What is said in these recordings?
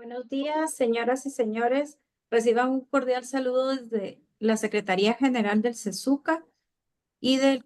Buenos días, señoras y señores. Reciban un cordial saludo desde la Secretaría General del CESUCA y del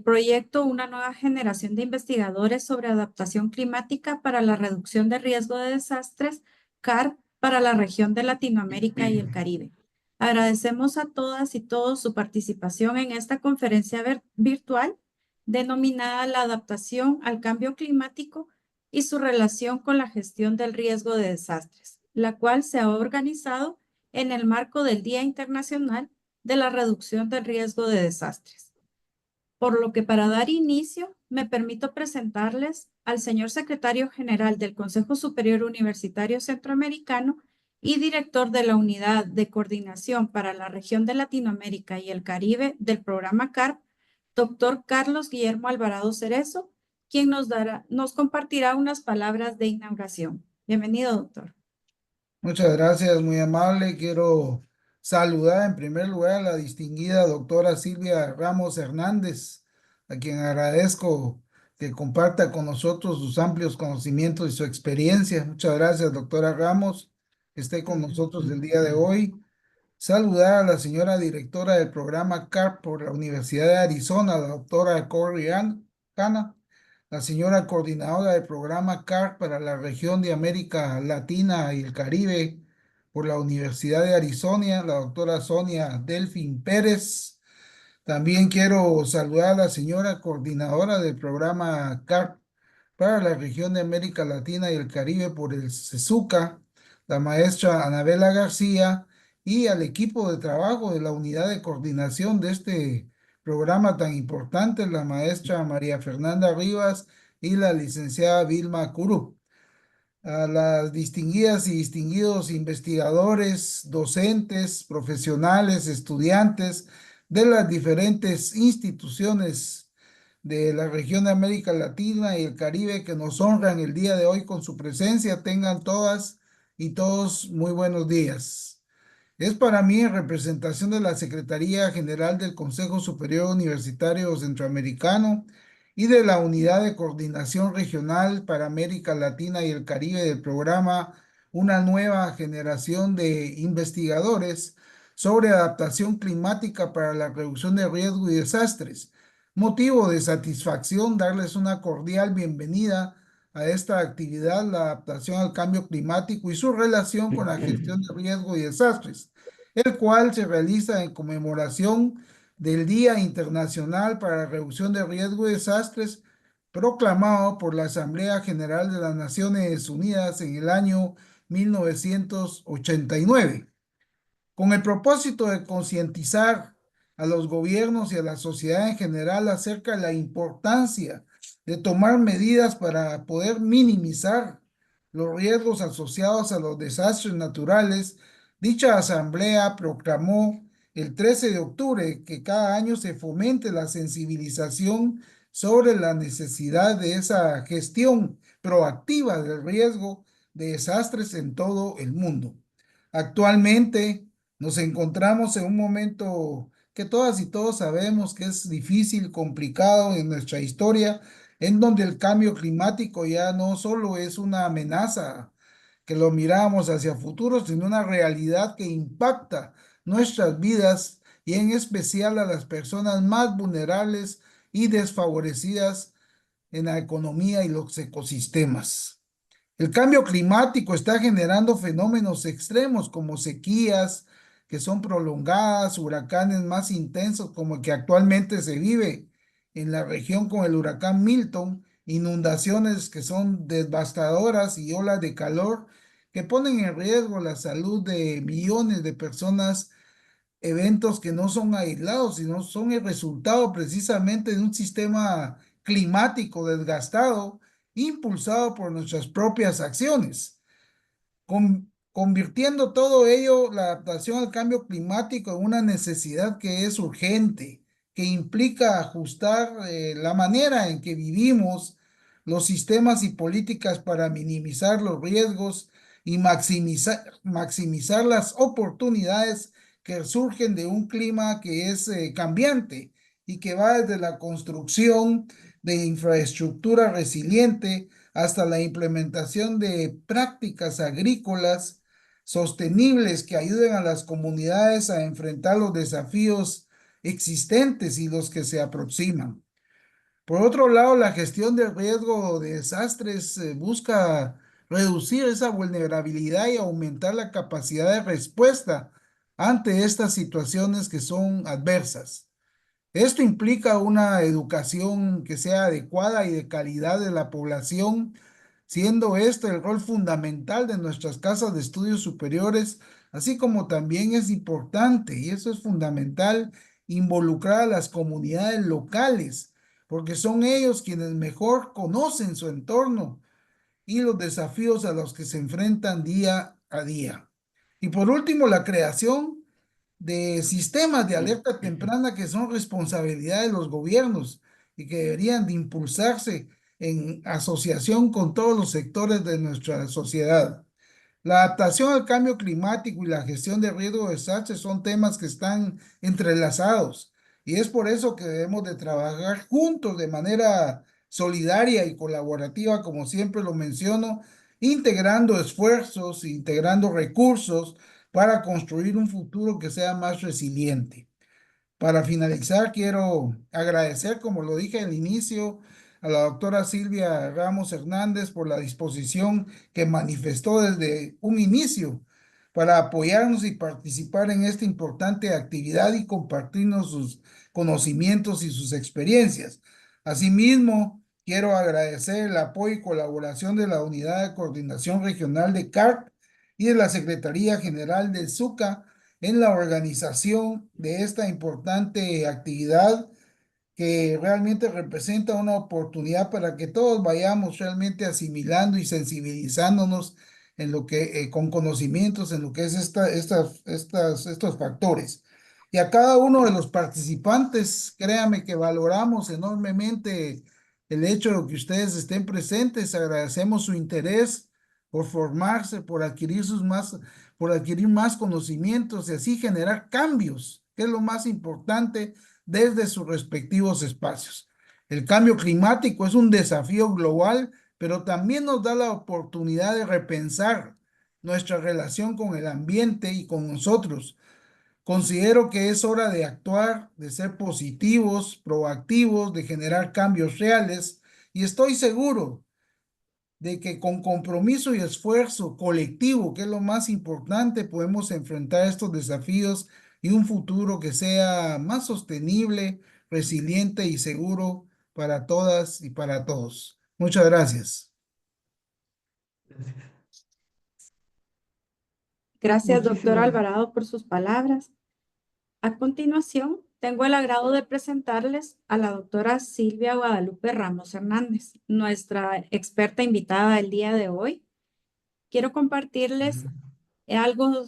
proyecto Una nueva generación de investigadores sobre adaptación climática para la reducción de riesgo de desastres, CARP, para la región de Latinoamérica y el Caribe. Agradecemos a todas y todos su participación en esta conferencia virtual denominada La adaptación al cambio climático y su relación con la gestión del riesgo de desastres, la cual se ha organizado en el marco del Día Internacional de la Reducción del Riesgo de Desastres. Por lo que para dar inicio, me permito presentarles al señor secretario general del Consejo Superior Universitario Centroamericano y director de la Unidad de Coordinación para la Región de Latinoamérica y el Caribe del programa CARP, doctor Carlos Guillermo Alvarado Cerezo, quien nos compartirá unas palabras de inauguración. Bienvenido, doctor. Muchas gracias, muy amable. Quiero saludar en primer lugar a la distinguida doctora Silvia Ramos Hernández, a quien agradezco que comparta con nosotros sus amplios conocimientos y su experiencia. Muchas gracias, doctora Ramos, que esté con nosotros el día de hoy. Saludar a la señora directora del programa CARP por la Universidad de Arizona, la doctora Corey Hanna, la señora coordinadora del programa CARP para la región de América Latina y el Caribe por la Universidad de Arizona, la doctora Sonia Delfín Pérez. También quiero saludar a la señora coordinadora del programa CARP para la región de América Latina y el Caribe por el CESUCA, la maestra Anabela García, y al equipo de trabajo de la unidad de coordinación de este programa tan importante, la maestra María Fernanda Rivas y la licenciada Vilma Curú. A las distinguidas y distinguidos investigadores, docentes, profesionales, estudiantes de las diferentes instituciones de la región de América Latina y el Caribe que nos honran el día de hoy con su presencia, tengan todas y todos muy buenos días. Es para mí, en representación de la Secretaría General del Consejo Superior Universitario Centroamericano y de la Unidad de Coordinación Regional para América Latina y el Caribe del programa Una nueva generación de investigadores sobre adaptación climática para la reducción de riesgo y desastres. Motivo de satisfacción darles una cordial bienvenida a esta actividad, la adaptación al cambio climático y su relación con la gestión de riesgo y desastres, el cual se realiza en conmemoración del Día Internacional para la Reducción de Riesgo y Desastres, proclamado por la Asamblea General de las Naciones Unidas en el año 1989, con el propósito de concientizar a los gobiernos y a la sociedad en general acerca de la importancia de tomar medidas para poder minimizar los riesgos asociados a los desastres naturales. Dicha asamblea proclamó el 13 de octubre que cada año se fomente la sensibilización sobre la necesidad de esa gestión proactiva del riesgo de desastres en todo el mundo. Actualmente nos encontramos en un momento que todas y todos sabemos que es difícil, complicado en nuestra historia, en donde el cambio climático ya no solo es una amenaza que lo miramos hacia futuro, sino una realidad que impacta nuestras vidas y en especial a las personas más vulnerables y desfavorecidas en la economía y los ecosistemas. El cambio climático está generando fenómenos extremos como sequías que son prolongadas, huracanes más intensos como el que actualmente se vive en la región con el huracán Milton, inundaciones que son devastadoras y olas de calor que ponen en riesgo la salud de millones de personas, eventos que no son aislados, sino son el resultado precisamente de un sistema climático desgastado, impulsado por nuestras propias acciones, convirtiendo todo ello, la adaptación al cambio climático, en una necesidad que es urgente, que implica ajustar la manera en que vivimos, los sistemas y políticas para minimizar los riesgos y maximizar las oportunidades que surgen de un clima que es cambiante y que va desde la construcción de infraestructura resiliente hasta la implementación de prácticas agrícolas sostenibles que ayuden a las comunidades a enfrentar los desafíos existentes y los que se aproximan. Por otro lado, la gestión del riesgo de desastres busca reducir esa vulnerabilidad y aumentar la capacidad de respuesta ante estas situaciones que son adversas. Esto implica una educación que sea adecuada y de calidad de la población, siendo este el rol fundamental de nuestras casas de estudios superiores, así como también es importante, y eso es fundamental, involucrar a las comunidades locales, porque son ellos quienes mejor conocen su entorno y los desafíos a los que se enfrentan día a día. Y por último, la creación de sistemas de alerta temprana que son responsabilidad de los gobiernos y que deberían de impulsarse en asociación con todos los sectores de nuestra sociedad. La adaptación al cambio climático y la gestión de riesgo de desastres son temas que están entrelazados y es por eso que debemos de trabajar juntos de manera solidaria y colaborativa, como siempre lo menciono, integrando esfuerzos, integrando recursos para construir un futuro que sea más resiliente. Para finalizar, quiero agradecer, como lo dije al inicio, a la doctora Silvia Ramos Hernández por la disposición que manifestó desde un inicio para apoyarnos y participar en esta importante actividad y compartirnos sus conocimientos y sus experiencias. Asimismo, quiero agradecer el apoyo y colaboración de la Unidad de Coordinación Regional de CARP y de la Secretaría General del SUCA en la organización de esta importante actividad que realmente representa una oportunidad para que todos vayamos realmente asimilando y sensibilizándonos en lo que, con conocimientos en lo que es estos factores. Y a cada uno de los participantes, créame que valoramos enormemente el hecho de que ustedes estén presentes, agradecemos su interés por formarse, por adquirir más conocimientos y así generar cambios, que es lo más importante desde sus respectivos espacios. El cambio climático es un desafío global, pero también nos da la oportunidad de repensar nuestra relación con el ambiente y con nosotros. Considero que es hora de actuar, de ser positivos, proactivos, de generar cambios reales y estoy seguro de que con compromiso y esfuerzo colectivo, que es lo más importante, podemos enfrentar estos desafíos y un futuro que sea más sostenible, resiliente y seguro para todas y para todos. Muchas gracias. Gracias, doctor Muchísimas Alvarado, por sus palabras. A continuación, tengo el agrado de presentarles a la doctora Silvia Guadalupe Ramos Hernández, nuestra experta invitada el día de hoy. Quiero compartirles algo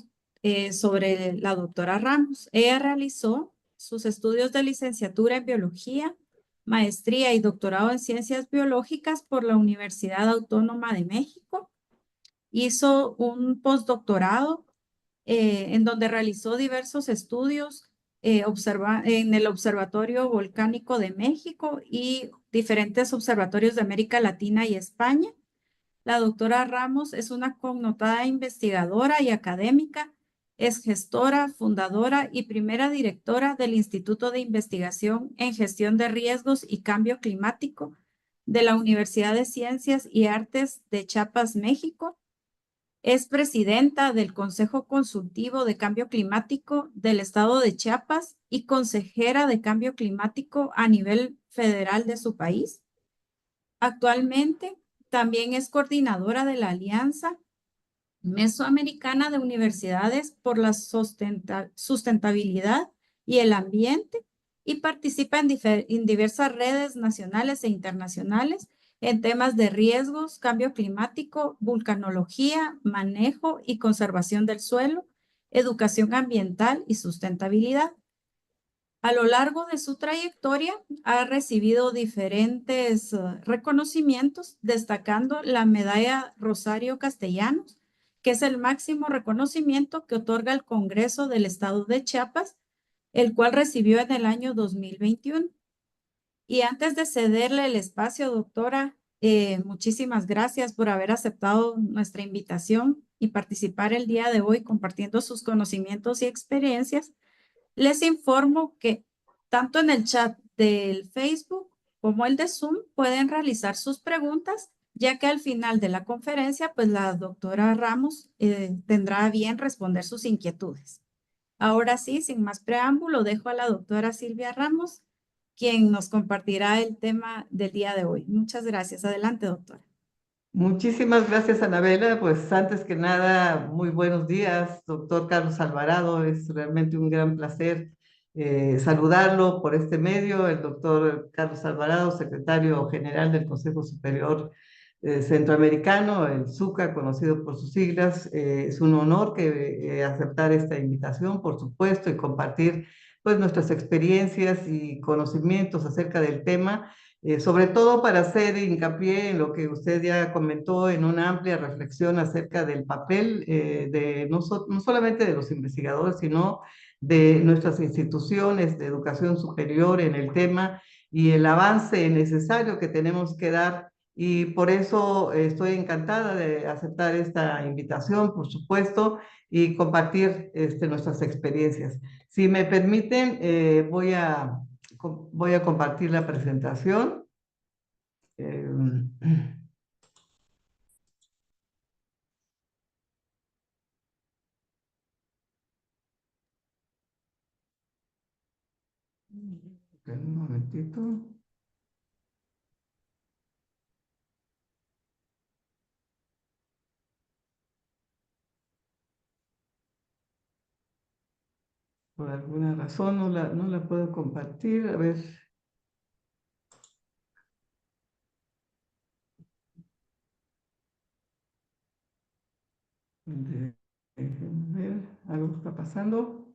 sobre la doctora Ramos. Ella realizó sus estudios de licenciatura en biología, maestría y doctorado en ciencias biológicas por la Universidad Autónoma de México. Hizo un postdoctorado en donde realizó diversos estudios en el Observatorio Volcánico de México y diferentes observatorios de América Latina y España. La doctora Ramos es una connotada investigadora y académica, es gestora, fundadora y primera directora del Instituto de Investigación en Gestión de Riesgos y Cambio Climático de la Universidad de Ciencias y Artes de Chiapas, México. Es presidenta del Consejo Consultivo de Cambio Climático del Estado de Chiapas y consejera de Cambio Climático a nivel federal de su país. Actualmente también es coordinadora de la Alianza Mesoamericana de Universidades por la Sustentabilidad y el Ambiente y participa en diversas redes nacionales e internacionales en temas de riesgos, cambio climático, vulcanología, manejo y conservación del suelo, educación ambiental y sustentabilidad. A lo largo de su trayectoria ha recibido diferentes reconocimientos, destacando la medalla Rosario Castellanos, que es el máximo reconocimiento que otorga el Congreso del Estado de Chiapas, el cual recibió en el año 2021. Y antes de cederle el espacio, doctora, Muchísimas gracias por haber aceptado nuestra invitación y participar el día de hoy compartiendo sus conocimientos y experiencias. Les informo que tanto en el chat del Facebook como el de Zoom pueden realizar sus preguntas, ya que al final de la conferencia, pues la doctora Ramos tendrá a bien responder sus inquietudes. Ahora sí, sin más preámbulo, dejo a la doctora Silvia Ramos, quien nos compartirá el tema del día de hoy. Muchas gracias. Adelante, doctora. Muchísimas gracias, Anabela. Pues antes que nada, muy buenos días, doctor Carlos Alvarado. Es realmente un gran placer saludarlo por este medio. El doctor Carlos Alvarado, secretario general del Consejo Superior Centroamericano, el SUCA, conocido por sus siglas. Es un honor que aceptar esta invitación, por supuesto, y compartir pues nuestras experiencias y conocimientos acerca del tema, sobre todo para hacer hincapié en lo que usted ya comentó, en una amplia reflexión acerca del papel de no solamente de los investigadores, sino de nuestras instituciones de educación superior en el tema y el avance necesario que tenemos que dar. Y por eso estoy encantada de aceptar esta invitación, por supuesto, y compartir nuestras experiencias. Si me permiten, voy a compartir la presentación. Un momentito. Por alguna razón no la puedo compartir. A ver. Déjenme ver, algo está pasando.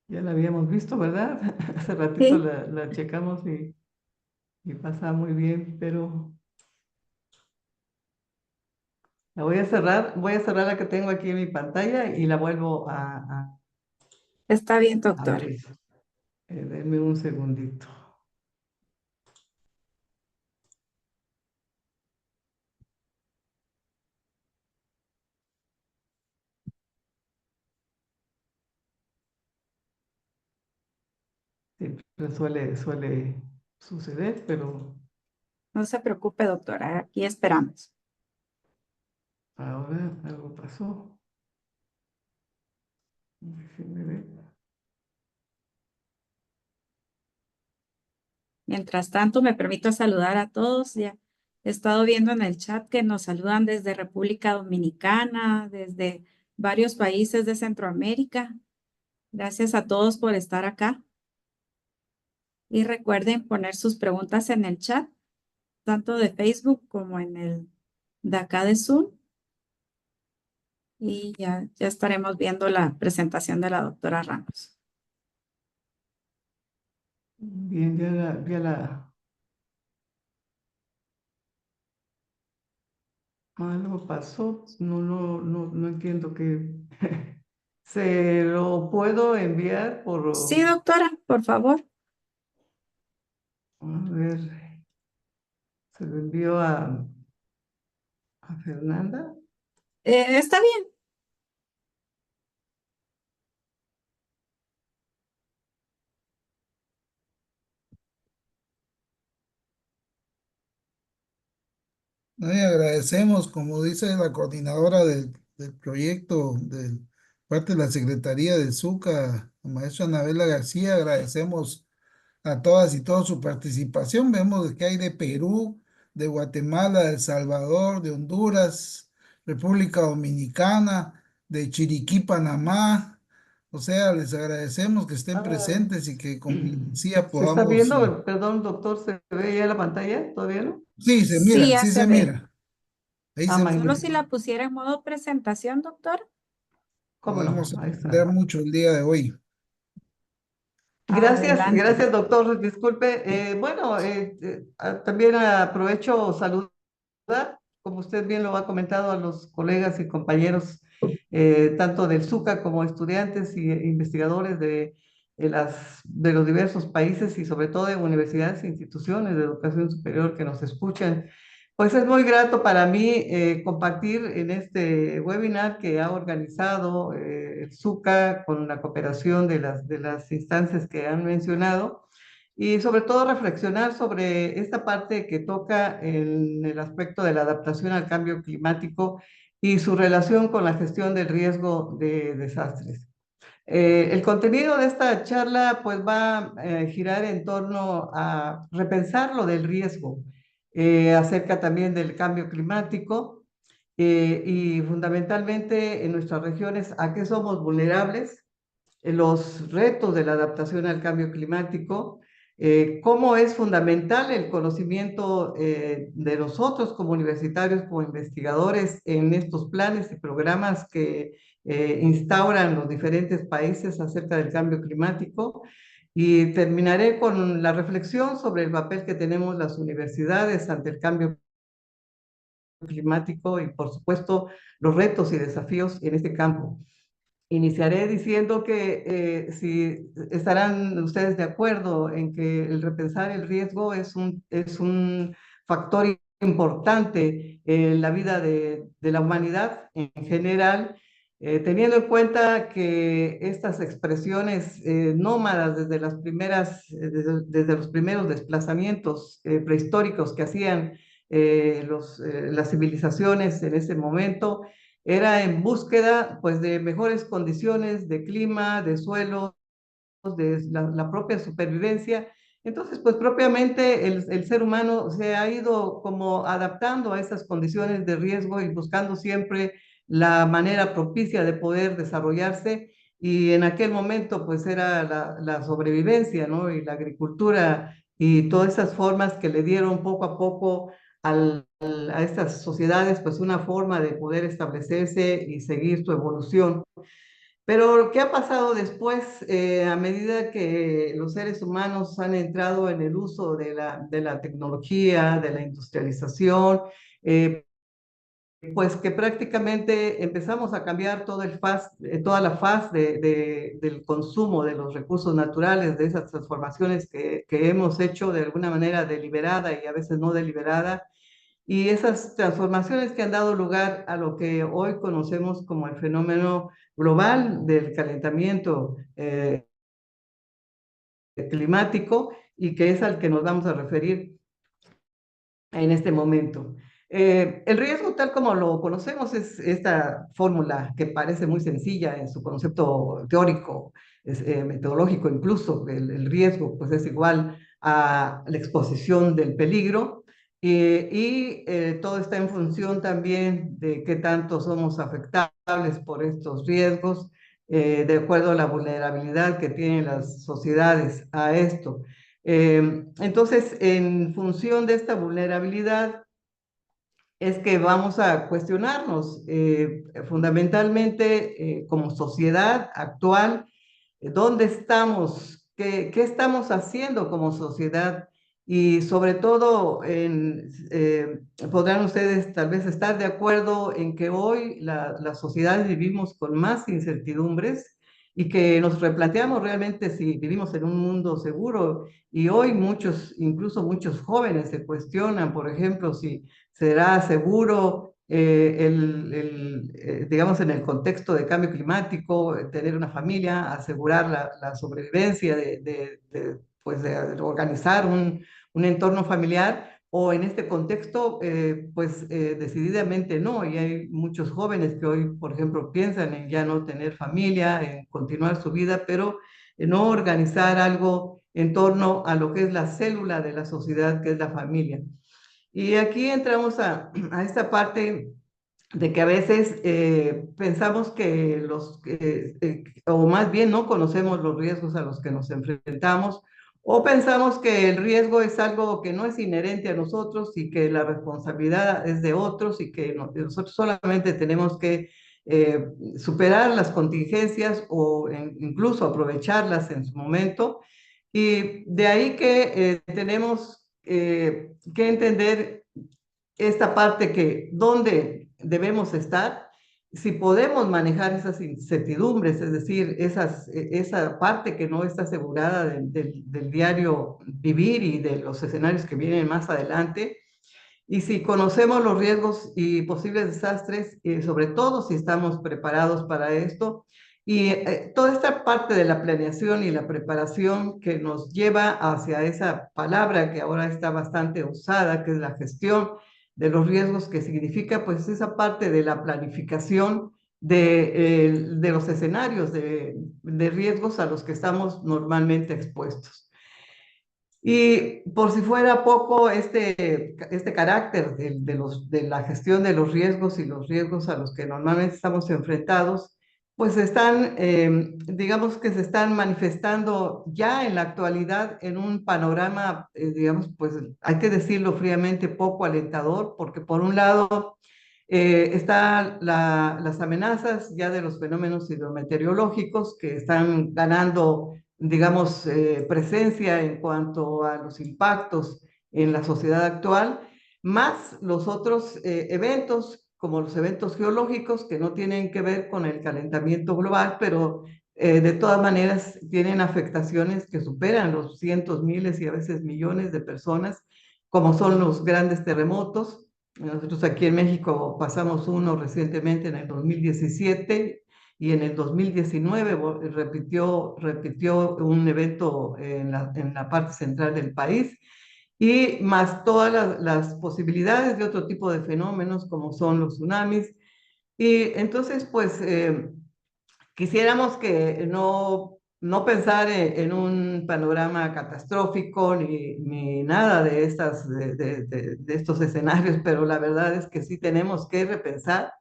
Ya la habíamos visto, ¿verdad? Hace ratito Sí, la checamos y pasa muy bien, pero la voy a cerrar la que tengo aquí en mi pantalla y la vuelvo está bien, a doctora. abrir. Denme un segundito. Siempre suele suceder, pero No se preocupe, doctora. Aquí esperamos. ahora algo pasó. Déjenme ver. Mientras tanto, me permito saludar a todos. Ya he estado viendo en el chat que nos saludan desde República Dominicana, desde varios países de Centroamérica. Gracias a todos por estar acá. Y recuerden poner sus preguntas en el chat, tanto de Facebook como en el de acá de Zoom. Y ya estaremos viendo la presentación de la doctora Ramos. Bien, algo pasó. No entiendo qué. Se lo puedo enviar Sí, doctora, por favor. a ver, se lo envío a Fernanda. Está bien. ¿No? Y agradecemos, como dice la coordinadora del proyecto, de parte de la Secretaría del SUCA, la maestra Anabela García, agradecemos a todas y todos su participación. Vemos que hay de Perú, de Guatemala, de El Salvador, de Honduras, República Dominicana, de Chiriquí, Panamá. O sea, les agradecemos que estén Ah, presentes y que con decía ¿se está podamos... viendo? Perdón, doctor, ¿se ve ya la pantalla? ¿Todavía no? Sí, ya sí se se ve. mira, ahí Ah, se Solo si magnífico. la pusiera en modo presentación, doctor. ¿Cómo no? podemos Ahí aprender está. mucho el día de hoy. Gracias, Adelante. gracias, doctor. Disculpe. También aprovecho saludar, como usted bien lo ha comentado, a los colegas y compañeros, tanto del SUCA como estudiantes y investigadores de los diversos países y sobre todo de universidades e instituciones de educación superior que nos escuchan. Pues es muy grato para mí compartir en este webinar que ha organizado el SUCA con la cooperación de las instancias que han mencionado y sobre todo reflexionar sobre esta parte que toca en el aspecto de la adaptación al cambio climático y su relación con la gestión del riesgo de desastres. El contenido de esta charla pues va a girar en torno a repensar lo del riesgo, acerca también del cambio climático y fundamentalmente en nuestras regiones a qué somos vulnerables, los retos de la adaptación al cambio climático, cómo es fundamental el conocimiento de nosotros como universitarios, como investigadores en estos planes y programas que instauran los diferentes países acerca del cambio climático. Y terminaré con la reflexión sobre el papel que tenemos las universidades ante el cambio climático y, por supuesto, los retos y desafíos en este campo. Iniciaré diciendo que si estarán ustedes de acuerdo en que el repensar el riesgo es un factor importante en la vida de la humanidad en general, teniendo en cuenta que estas expresiones nómadas desde los primeros desplazamientos prehistóricos que hacían las civilizaciones en ese momento, era en búsqueda pues de mejores condiciones de clima, de suelo, de la propia supervivencia. Entonces, pues propiamente el ser humano se ha ido como adaptando a esas condiciones de riesgo y buscando siempre la manera propicia de poder desarrollarse. Y en aquel momento pues era la sobrevivencia, ¿no? Y la agricultura y todas esas formas que le dieron poco a poco a estas sociedades pues una forma de poder establecerse y seguir su evolución. Pero, ¿qué ha pasado después a medida que los seres humanos han entrado en el uso de la tecnología, de la industrialización? Pues que prácticamente empezamos a cambiar toda la faz del consumo de los recursos naturales, de esas transformaciones que hemos hecho de alguna manera deliberada y a veces no deliberada, y esas transformaciones que han dado lugar a lo que hoy conocemos como el fenómeno global del calentamiento climático y que es al que nos vamos a referir en este momento. El riesgo, tal como lo conocemos, es esta fórmula que parece muy sencilla en su concepto teórico, metodológico incluso. El riesgo pues, es igual a la exposición del peligro todo está en función también de qué tanto somos afectables por estos riesgos, de acuerdo a la vulnerabilidad que tienen las sociedades a esto. Entonces, en función de esta vulnerabilidad, es que vamos a cuestionarnos fundamentalmente como sociedad actual, dónde estamos, qué estamos haciendo como sociedad y sobre todo podrán ustedes tal vez estar de acuerdo en que hoy las sociedades vivimos con más incertidumbres y que nos replanteamos realmente si vivimos en un mundo seguro y hoy incluso muchos jóvenes se cuestionan, por ejemplo, si será seguro digamos, en el contexto de cambio climático, tener una familia, asegurar la sobrevivencia pues de organizar un entorno familiar, o en este contexto, pues decididamente no. Y hay muchos jóvenes que hoy, por ejemplo, piensan en ya no tener familia, en continuar su vida, pero en no organizar algo en torno a lo que es la célula de la sociedad, que es la familia. Y aquí entramos a esta parte de que a veces pensamos que o más bien no conocemos los riesgos a los que nos enfrentamos, o pensamos que el riesgo es algo que no es inherente a nosotros y que la responsabilidad es de otros y que nosotros solamente tenemos que superar las contingencias o incluso aprovecharlas en su momento. Y de ahí que tenemos que entender esta parte que dónde debemos estar, si podemos manejar esas incertidumbres, es decir, esa parte que no está asegurada del diario vivir y de los escenarios que vienen más adelante, y si conocemos los riesgos y posibles desastres, sobre todo si estamos preparados para esto, y toda esta parte de la planeación y la preparación que nos lleva hacia esa palabra que ahora está bastante usada, que es la gestión de los riesgos, que significa pues esa parte de la planificación de los escenarios de riesgos a los que estamos normalmente expuestos. Y por si fuera poco, este carácter de la gestión de los riesgos y los riesgos a los que normalmente estamos enfrentados, pues están, digamos que se están manifestando ya en la actualidad en un panorama, digamos, pues hay que decirlo fríamente, poco alentador, porque por un lado están las amenazas ya de los fenómenos hidrometeorológicos que están ganando, digamos, presencia en cuanto a los impactos en la sociedad actual, más los otros eventos, como los eventos geológicos, que no tienen que ver con el calentamiento global, pero de todas maneras tienen afectaciones que superan los cientos, miles y a veces millones de personas, como son los grandes terremotos. Nosotros aquí en México pasamos uno recientemente en el 2017 y en el 2019 repitió un evento en la parte central del país, y más todas las posibilidades de otro tipo de fenómenos como son los tsunamis. Y entonces, pues, quisiéramos que no pensar en un panorama catastrófico ni nada de, de estos escenarios, pero la verdad es que sí tenemos que repensar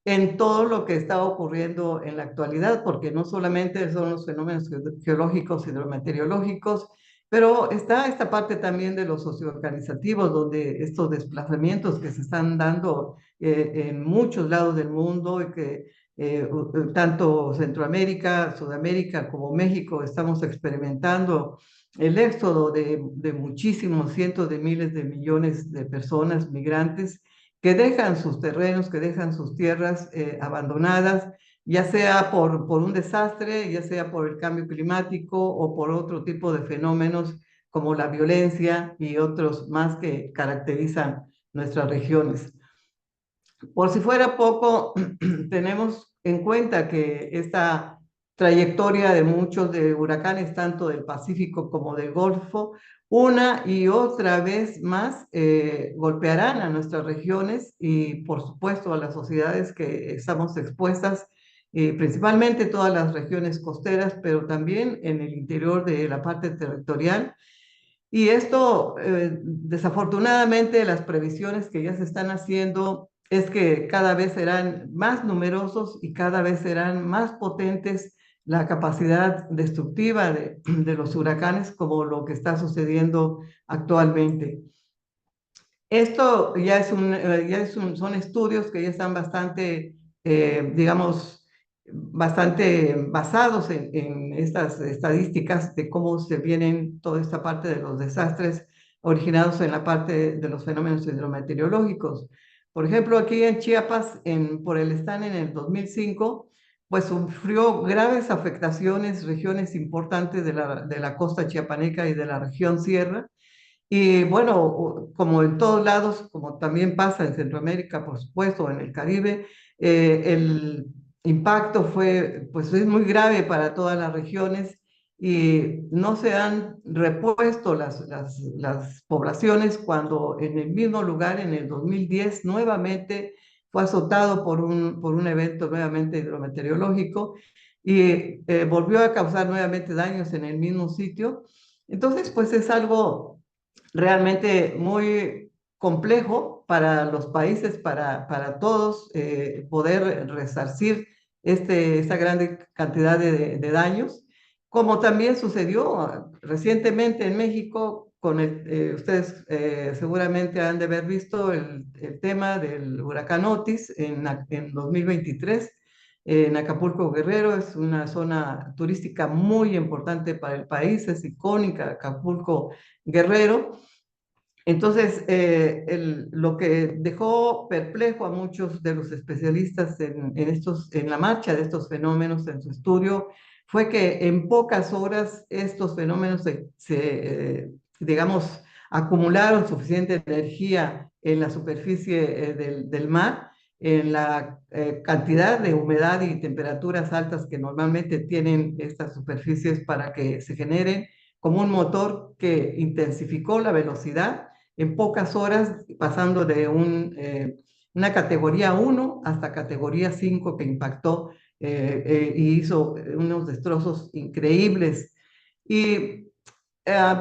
en todo lo que está ocurriendo en la actualidad, porque no solamente son los fenómenos geológicos, hidrometeorológicos, pero está esta parte también de los socioorganizativos, donde estos desplazamientos que se están dando en muchos lados del mundo y que tanto Centroamérica, Sudamérica como México estamos experimentando el éxodo de muchísimos cientos de miles de millones de personas migrantes que dejan sus terrenos, que dejan sus tierras abandonadas, ya sea por un desastre, ya sea por el cambio climático o por otro tipo de fenómenos como la violencia y otros más que caracterizan nuestras regiones. Por si fuera poco, tenemos en cuenta que esta trayectoria de muchos de huracanes, tanto del Pacífico como del Golfo, una y otra vez más golpearán a nuestras regiones y, por supuesto, a las sociedades que estamos expuestas, principalmente todas las regiones costeras, pero también en el interior de la parte territorial. Y esto, desafortunadamente, las previsiones que ya se están haciendo es que cada vez serán más numerosos y cada vez serán más potentes la capacidad destructiva de los huracanes, como lo que está sucediendo actualmente. Esto son estudios que ya están bastante, digamos, bastante basados en estas estadísticas de cómo se vienen toda esta parte de los desastres originados en la parte de los fenómenos hidrometeorológicos. Por ejemplo, aquí en Chiapas, por el Están en el 2005, pues sufrió graves afectaciones regiones importantes de la costa chiapaneca y de la región sierra. Y bueno, como en todos lados, como también pasa en Centroamérica, por supuesto, en el Caribe, el impacto pues es muy grave para todas las regiones y no se han repuesto las poblaciones cuando en el mismo lugar, en el 2010, nuevamente fue azotado por un evento nuevamente hidrometeorológico y volvió a causar nuevamente daños en el mismo sitio. Entonces, pues es algo realmente muy complejo para los países, para todos, poder resarcir esta gran cantidad de daños, como también sucedió recientemente en México con ustedes seguramente han de haber visto el tema del huracán Otis en 2023 en Acapulco Guerrero. Es una zona turística muy importante para el país, es icónica Acapulco Guerrero. Entonces, lo que dejó perplejo a muchos de los especialistas en la marcha de estos fenómenos en su estudio fue que en pocas horas estos fenómenos digamos, acumularon suficiente energía en la superficie del mar, en la cantidad de humedad y temperaturas altas que normalmente tienen estas superficies para que se generen como un motor que intensificó la velocidad en pocas horas, pasando de una categoría 1 hasta categoría 5 que impactó y hizo unos destrozos increíbles. Y eh,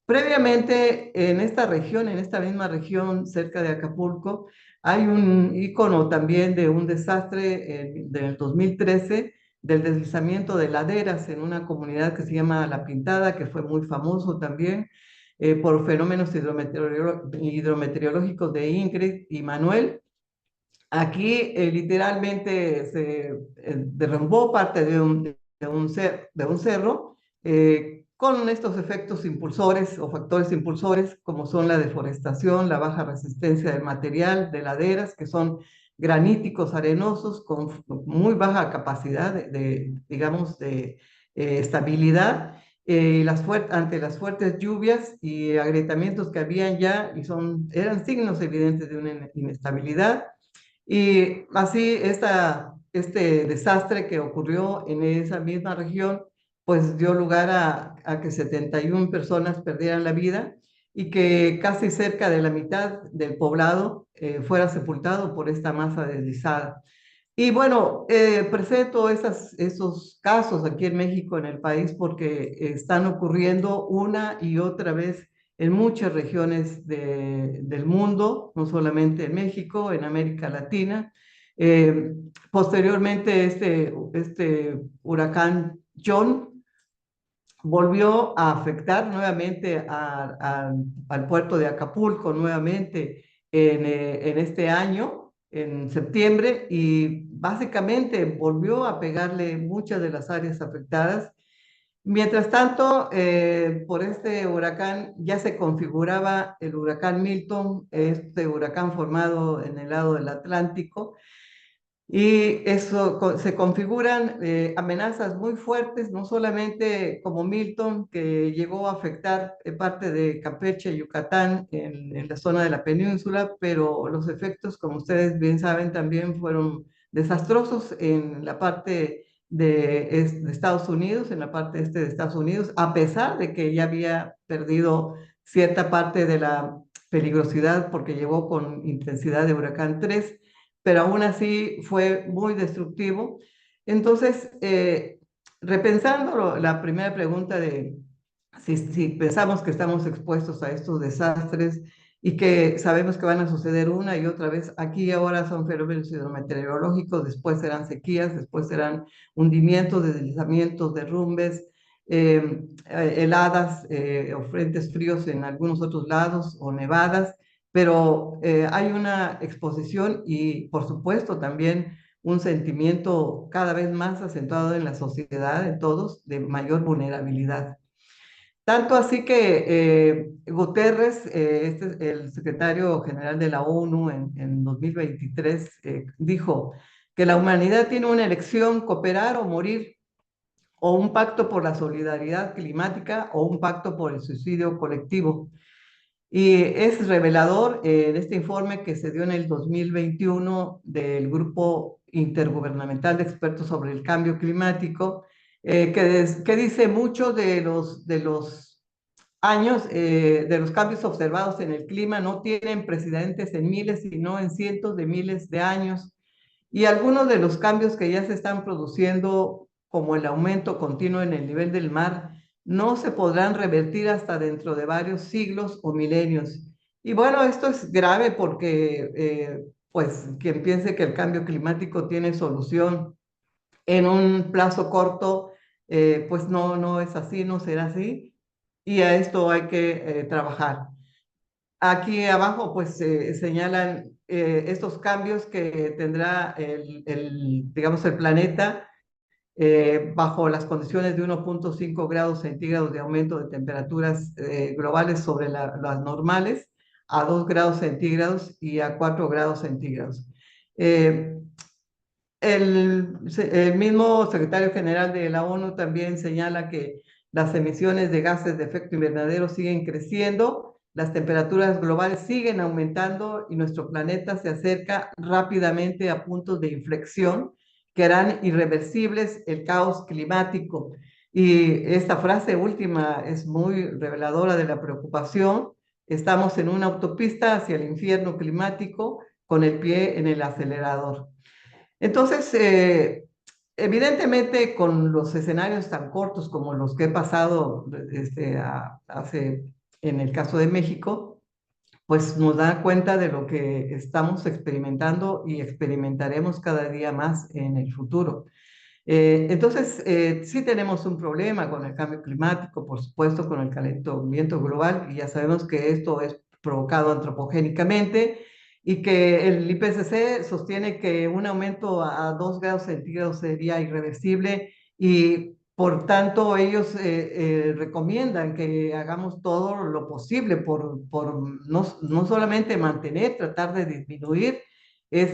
previamente en esta región, en esta misma región cerca de Acapulco, hay un icono también de un desastre del 2013 del deslizamiento de laderas en una comunidad que se llama La Pintada, que fue muy famoso también por fenómenos hidrometeorológicos de Ingrid y Manuel. Aquí literalmente se derrumbó parte de un cerro con estos efectos impulsores o factores impulsores como son la deforestación, la baja resistencia del material, de laderas que son graníticos arenosos con muy baja capacidad digamos, de estabilidad y ante las fuertes lluvias y agrietamientos que habían ya y eran signos evidentes de una inestabilidad. Y así este desastre que ocurrió en esa misma región, pues dio lugar a que 71 personas perdieran la vida y que casi cerca de la mitad del poblado fuera sepultado por esta masa deslizada. Y bueno, presento esos casos aquí en México, en el país, porque están ocurriendo una y otra vez en muchas regiones del mundo, no solamente en México, en América Latina. Eh, Posteriormente, este huracán John volvió a afectar nuevamente al puerto de Acapulco, nuevamente en este año, en septiembre, y básicamente volvió a pegarle muchas de las áreas afectadas. Mientras tanto, por este huracán ya se configuraba el huracán Milton, este huracán formado en el lado del Atlántico, y se configuran amenazas muy fuertes, no solamente como Milton, que llegó a afectar parte de Campeche, Yucatán, en la zona de la península, pero los efectos, como ustedes bien saben, también fueron desastrosos en la parte de Estados Unidos, en la parte este de Estados Unidos, a pesar de que ya había perdido cierta parte de la peligrosidad porque llegó con intensidad de huracán 3, pero aún así fue muy destructivo. Entonces, repensando la primera pregunta de si pensamos que estamos expuestos a estos desastres y que sabemos que van a suceder una y otra vez, aquí y ahora son fenómenos hidrometeorológicos, después serán sequías, después serán hundimientos, deslizamientos, derrumbes, heladas o frentes fríos en algunos otros lados o nevadas, pero hay una exposición y por supuesto también un sentimiento cada vez más acentuado en la sociedad, en todos, de mayor vulnerabilidad. Tanto así que Guterres, el secretario general de la ONU en 2023, dijo que la humanidad tiene una elección: cooperar o morir, o un pacto por la solidaridad climática o un pacto por el suicidio colectivo. Y es revelador en este informe que se dio en el 2021 del Grupo Intergubernamental de Expertos sobre el Cambio Climático, que dice mucho de los años, de los cambios observados en el clima, no tienen precedentes en miles, sino en cientos de miles de años. Y algunos de los cambios que ya se están produciendo, como el aumento continuo en el nivel del mar, no se podrán revertir hasta dentro de varios siglos o milenios. Y bueno, esto es grave porque, pues, quien piense que el cambio climático tiene solución en un plazo corto, pues no es así, no será así. Y a esto hay que trabajar. Aquí abajo pues señalan estos cambios que tendrá digamos, el planeta bajo las condiciones de 1.5 grados centígrados de aumento de temperaturas globales sobre las normales. a 2 grados centígrados y a 4 grados centígrados. El mismo secretario general de la ONU también señala que las emisiones de gases de efecto invernadero siguen creciendo, las temperaturas globales siguen aumentando y nuestro planeta se acerca rápidamente a puntos de inflexión que harán irreversibles el caos climático. Y esta frase última es muy reveladora de la preocupación. Estamos en una autopista hacia el infierno climático con el pie en el acelerador. Entonces, evidentemente, con los escenarios tan cortos como los que he pasado hace en el caso de México, pues nos da cuenta de lo que estamos experimentando y experimentaremos cada día más en el futuro. Entonces, sí tenemos un problema con el cambio climático, por supuesto, con el calentamiento global, y ya sabemos que esto es provocado antropogénicamente y que el IPCC sostiene que un aumento a 2 grados centígrados sería irreversible y por tanto ellos recomiendan que hagamos todo lo posible por no solamente mantener, tratar de disminuir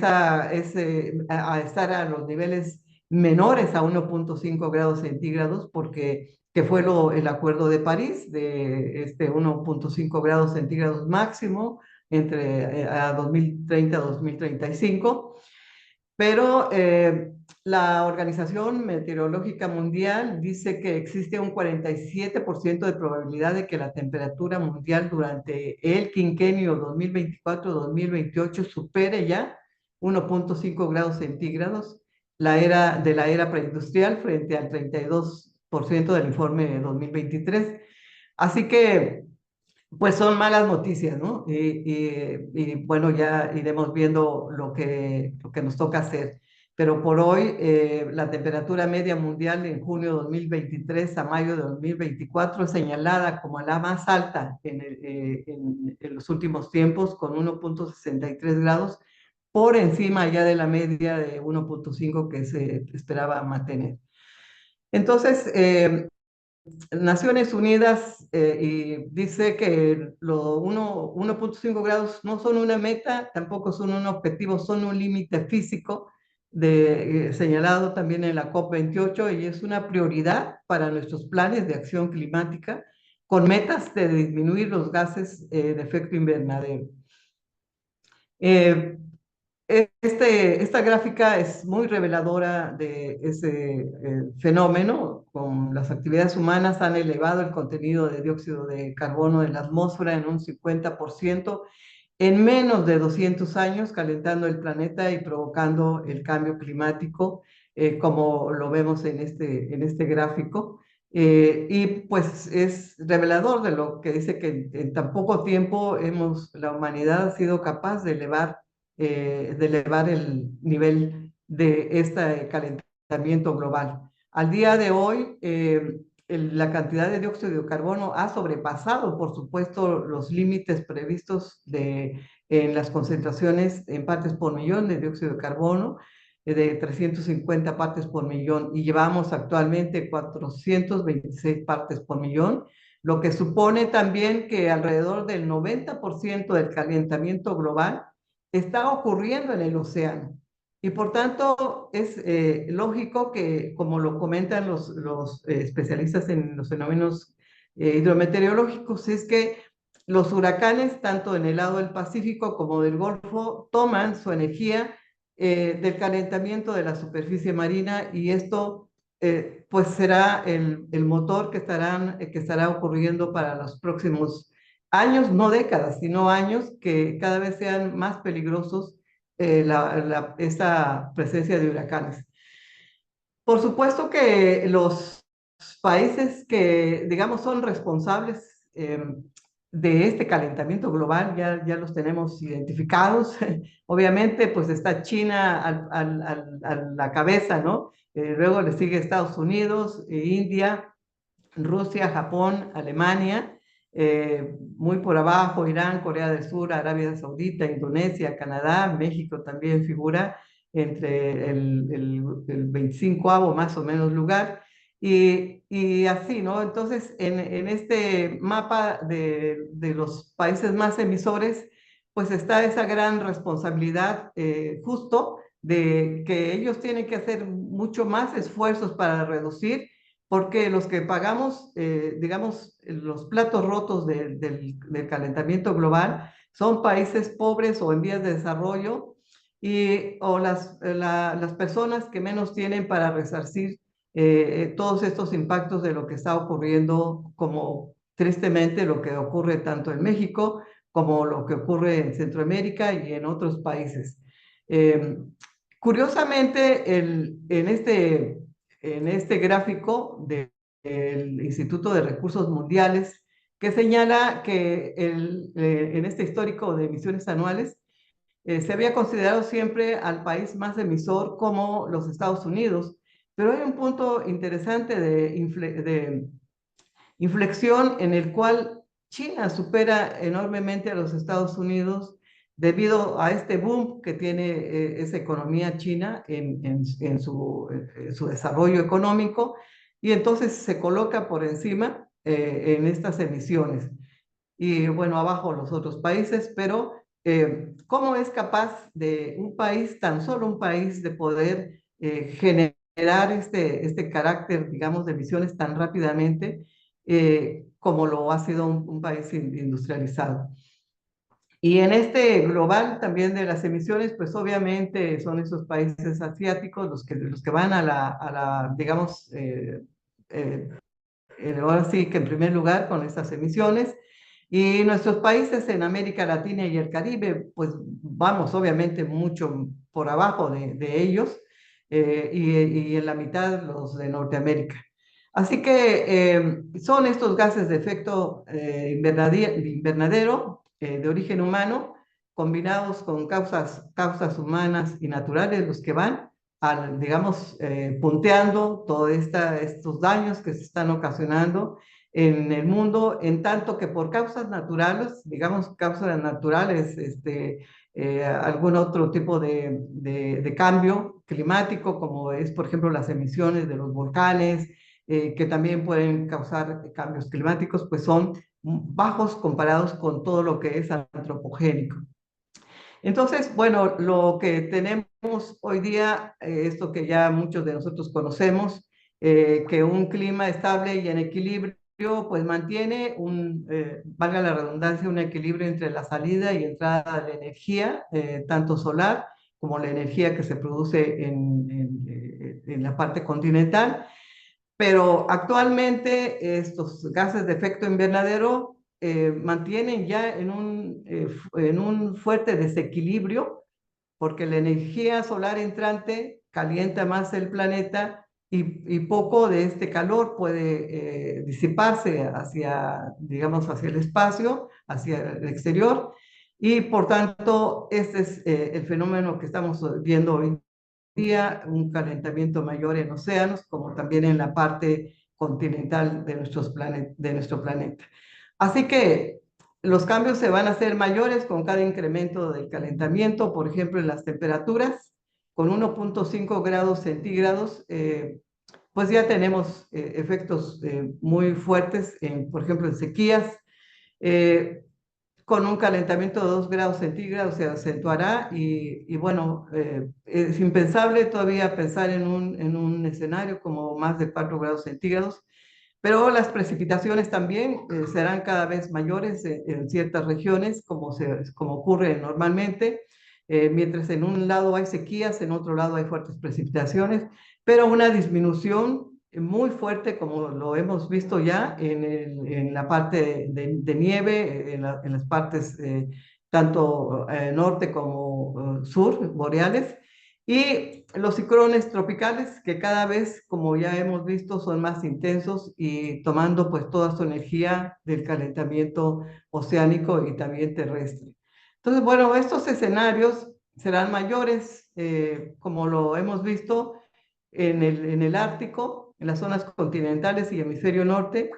a estar a los niveles menores a 1.5 grados centígrados, porque que fue el Acuerdo de París de 1.5 grados centígrados máximo entre a 2030 a 2035. Pero la Organización Meteorológica Mundial dice que existe un 47% de probabilidad de que la temperatura mundial durante el quinquenio 2024-2028 supere ya 1.5 grados centígrados de la era preindustrial frente al 32% del informe de 2023. Así que pues son malas noticias, ¿no? Y bueno, ya iremos viendo lo que nos toca hacer. Pero por hoy, la temperatura media mundial en junio de 2023 a mayo de 2024 es señalada como la más alta en los últimos tiempos, con 1.63 grados, por encima ya de la media de 1.5 que se esperaba mantener. Entonces, Naciones Unidas y dice que 1.5 grados no son una meta, tampoco son un objetivo, son un límite físico señalado también en la COP28 y es una prioridad para nuestros planes de acción climática con metas de disminuir los gases de efecto invernadero. Esta gráfica es muy reveladora de ese fenómeno. Con las actividades humanas han elevado el contenido de dióxido de carbono en la atmósfera en un 50% en menos de 200 años, calentando el planeta y provocando el cambio climático, como lo vemos en este gráfico. Y pues es revelador de lo que dice que en tan poco tiempo la humanidad ha sido capaz de elevar el nivel de este calentamiento global. Al día de hoy, la cantidad de dióxido de carbono ha sobrepasado, por supuesto, los límites previstos en las concentraciones en partes por millón de dióxido de carbono, de 350 partes por millón, y llevamos actualmente 426 partes por millón, lo que supone también que alrededor del 90% del calentamiento global está ocurriendo en el océano. Y por tanto, es lógico que, como lo comentan los especialistas en los fenómenos hidrometeorológicos, es que los huracanes, tanto en el lado del Pacífico como del Golfo, toman su energía del calentamiento de la superficie marina y esto pues será el motor que estará ocurriendo para los próximos años, no décadas, sino años que cada vez sean más peligrosos esta presencia de huracanes. Por supuesto que los países que, digamos, son responsables de este calentamiento global, ya los tenemos identificados. Obviamente, pues está China a la cabeza, ¿no? Luego le sigue Estados Unidos, India, Rusia, Japón, Alemania, muy por abajo Irán, Corea del Sur, Arabia Saudita, Indonesia, Canadá, México también figura entre el 25º más o menos lugar. Y así, ¿no? Entonces, en este mapa de los países más emisores, pues está esa gran responsabilidad justo de que ellos tienen que hacer mucho más esfuerzos para reducir, porque los que pagamos, digamos, los platos rotos del calentamiento global son países pobres o en vías de desarrollo, o las personas que menos tienen para resarcir todos estos impactos de lo que está ocurriendo, como tristemente lo que ocurre tanto en México como lo que ocurre en Centroamérica y en otros países. Eh, Curiosamente, en este gráfico del Instituto de Recursos Mundiales, que señala que en este histórico de emisiones anuales, se había considerado siempre al país más emisor como los Estados Unidos, pero hay un punto interesante de inflexión en el cual China supera enormemente a los Estados Unidos debido a este boom que tiene esa economía china en su desarrollo económico, y entonces se coloca por encima en estas emisiones. Y bueno, abajo los otros países, pero ¿cómo es capaz de un país, tan solo un país, de poder generar este carácter, digamos, de emisiones tan rápidamente como lo ha sido un país industrializado? Y en este global también de las emisiones, pues obviamente son esos países asiáticos los que van a digamos, ahora sí que en primer lugar con estas emisiones. Y nuestros países en América Latina y el Caribe, pues vamos obviamente mucho por abajo de ellos, y en la mitad los de Norteamérica. Así que son estos gases de efecto invernadero de origen humano, combinados con causas humanas y naturales, los que van, digamos, punteando todos estos daños que se están ocasionando en el mundo, en tanto que por causas naturales, digamos, causas naturales, algún otro tipo de cambio climático, como es, por ejemplo, las emisiones de los volcanes, que también pueden causar cambios climáticos, pues son bajos comparados con todo lo que es antropogénico. Entonces, bueno, lo que tenemos hoy día, esto que ya muchos de nosotros conocemos, que un clima estable y en equilibrio, pues mantiene valga la redundancia, un equilibrio entre la salida y entrada de energía, tanto solar como la energía que se produce en la parte continental. Pero actualmente estos gases de efecto invernadero mantienen ya en un fuerte desequilibrio, porque la energía solar entrante calienta más el planeta, y poco de este calor puede disiparse hacia, digamos, hacia el espacio, hacia el exterior, y por tanto este es el fenómeno que estamos viendo hoy día, un calentamiento mayor en océanos, como también en la parte continental de nuestro planeta. Así que los cambios se van a hacer mayores con cada incremento del calentamiento, por ejemplo, en las temperaturas, con 1.5 grados centígrados, pues ya tenemos efectos muy fuertes, por ejemplo, en sequías. Con un calentamiento de 2 grados centígrados se acentuará, y bueno, es impensable todavía pensar en un escenario como más de 4 grados centígrados, pero las precipitaciones también serán cada vez mayores en ciertas regiones, como ocurre normalmente, mientras en un lado hay sequías, en otro lado hay fuertes precipitaciones, pero una disminución muy fuerte, como lo hemos visto ya en la parte de nieve, en las partes tanto norte como sur, boreales, y los ciclones tropicales, que cada vez, como ya hemos visto, son más intensos y tomando pues toda su energía del calentamiento oceánico y también terrestre. Entonces, bueno, estos escenarios serán mayores, como lo hemos visto en el Ártico, en las zonas continentales y hemisferio norte.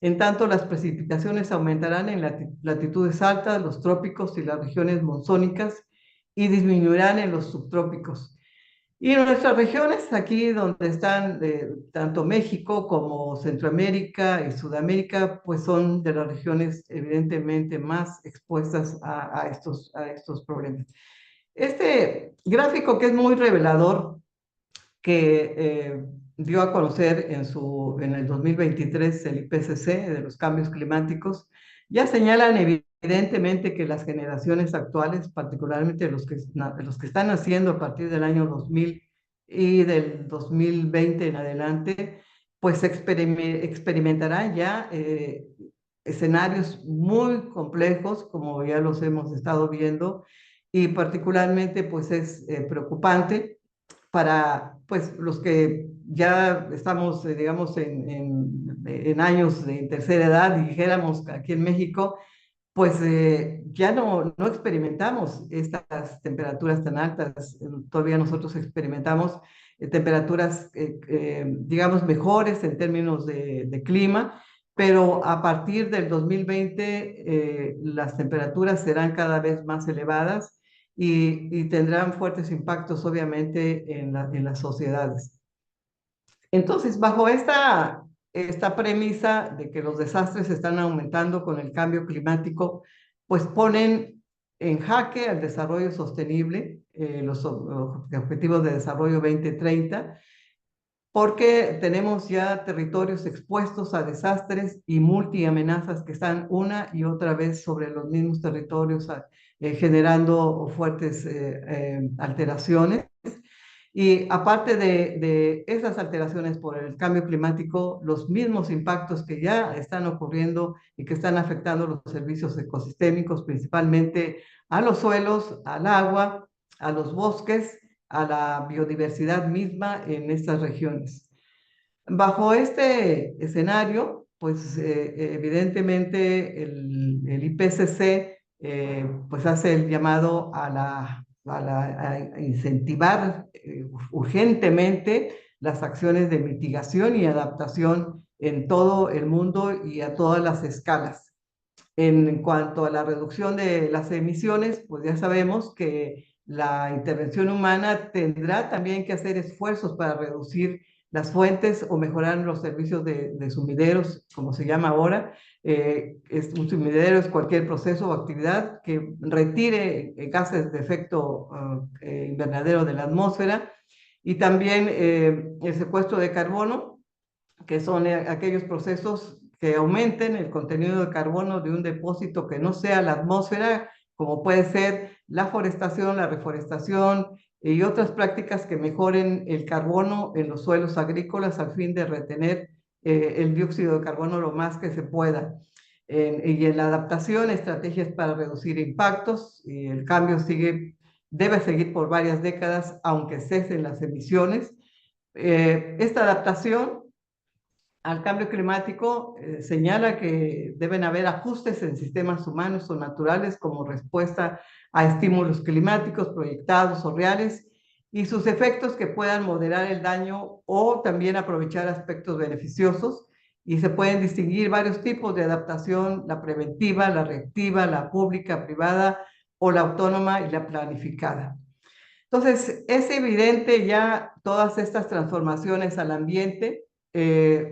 En tanto, las precipitaciones aumentarán en latitudes altas, los trópicos y las regiones monzónicas, y disminuirán en los subtrópicos. Y en nuestras regiones, aquí donde están tanto México como Centroamérica y Sudamérica, pues son de las regiones evidentemente más expuestas a estos problemas. Este gráfico, que es muy revelador, que dio a conocer en el 2023 el IPCC de los cambios climáticos, ya señalan evidentemente que las generaciones actuales, particularmente los que están naciendo a partir del año 2000 y del 2020 en adelante, pues experimentarán ya escenarios muy complejos, como ya los hemos estado viendo, y particularmente pues es preocupante para pues los que ya estamos, digamos, en años de tercera edad, dijéramos aquí en México, pues ya no experimentamos estas temperaturas tan altas. Todavía nosotros experimentamos temperaturas, digamos, mejores en términos de clima, pero a partir del 2020 las temperaturas serán cada vez más elevadas y tendrán fuertes impactos, obviamente, en las sociedades. Entonces, bajo esta premisa de que los desastres están aumentando con el cambio climático, pues ponen en jaque al desarrollo sostenible, los objetivos de desarrollo 2030, porque tenemos ya territorios expuestos a desastres y multiamenazas que están una y otra vez sobre los mismos territorios, generando fuertes alteraciones. Y aparte de esas alteraciones por el cambio climático, los mismos impactos que ya están ocurriendo y que están afectando los servicios ecosistémicos, principalmente a los suelos, al agua, a los bosques, a la biodiversidad misma en estas regiones. Bajo este escenario, pues evidentemente el IPCC pues hace el llamado a incentivar urgentemente las acciones de mitigación y adaptación en todo el mundo y a todas las escalas. En cuanto a la reducción de las emisiones, pues ya sabemos que la intervención humana tendrá también que hacer esfuerzos para reducir las fuentes o mejorar los servicios de sumideros, como se llama ahora. Un sumidero es cualquier proceso o actividad que retire gases de efecto invernadero de la atmósfera, y también el secuestro de carbono, que son aquellos procesos que aumenten el contenido de carbono de un depósito que no sea la atmósfera, como puede ser la forestación, la reforestación y otras prácticas que mejoren el carbono en los suelos agrícolas al fin de retener el dióxido de carbono lo más que se pueda. Y en la adaptación, estrategias para reducir impactos, y el cambio debe seguir por varias décadas, aunque cesen las emisiones. Esta adaptación al cambio climático señala que deben haber ajustes en sistemas humanos o naturales como respuesta a estímulos climáticos proyectados o reales, y sus efectos que puedan moderar el daño o también aprovechar aspectos beneficiosos. Y se pueden distinguir varios tipos de adaptación: la preventiva, la reactiva, la pública, privada, o la autónoma y la planificada. Entonces, es evidente ya todas estas transformaciones al ambiente.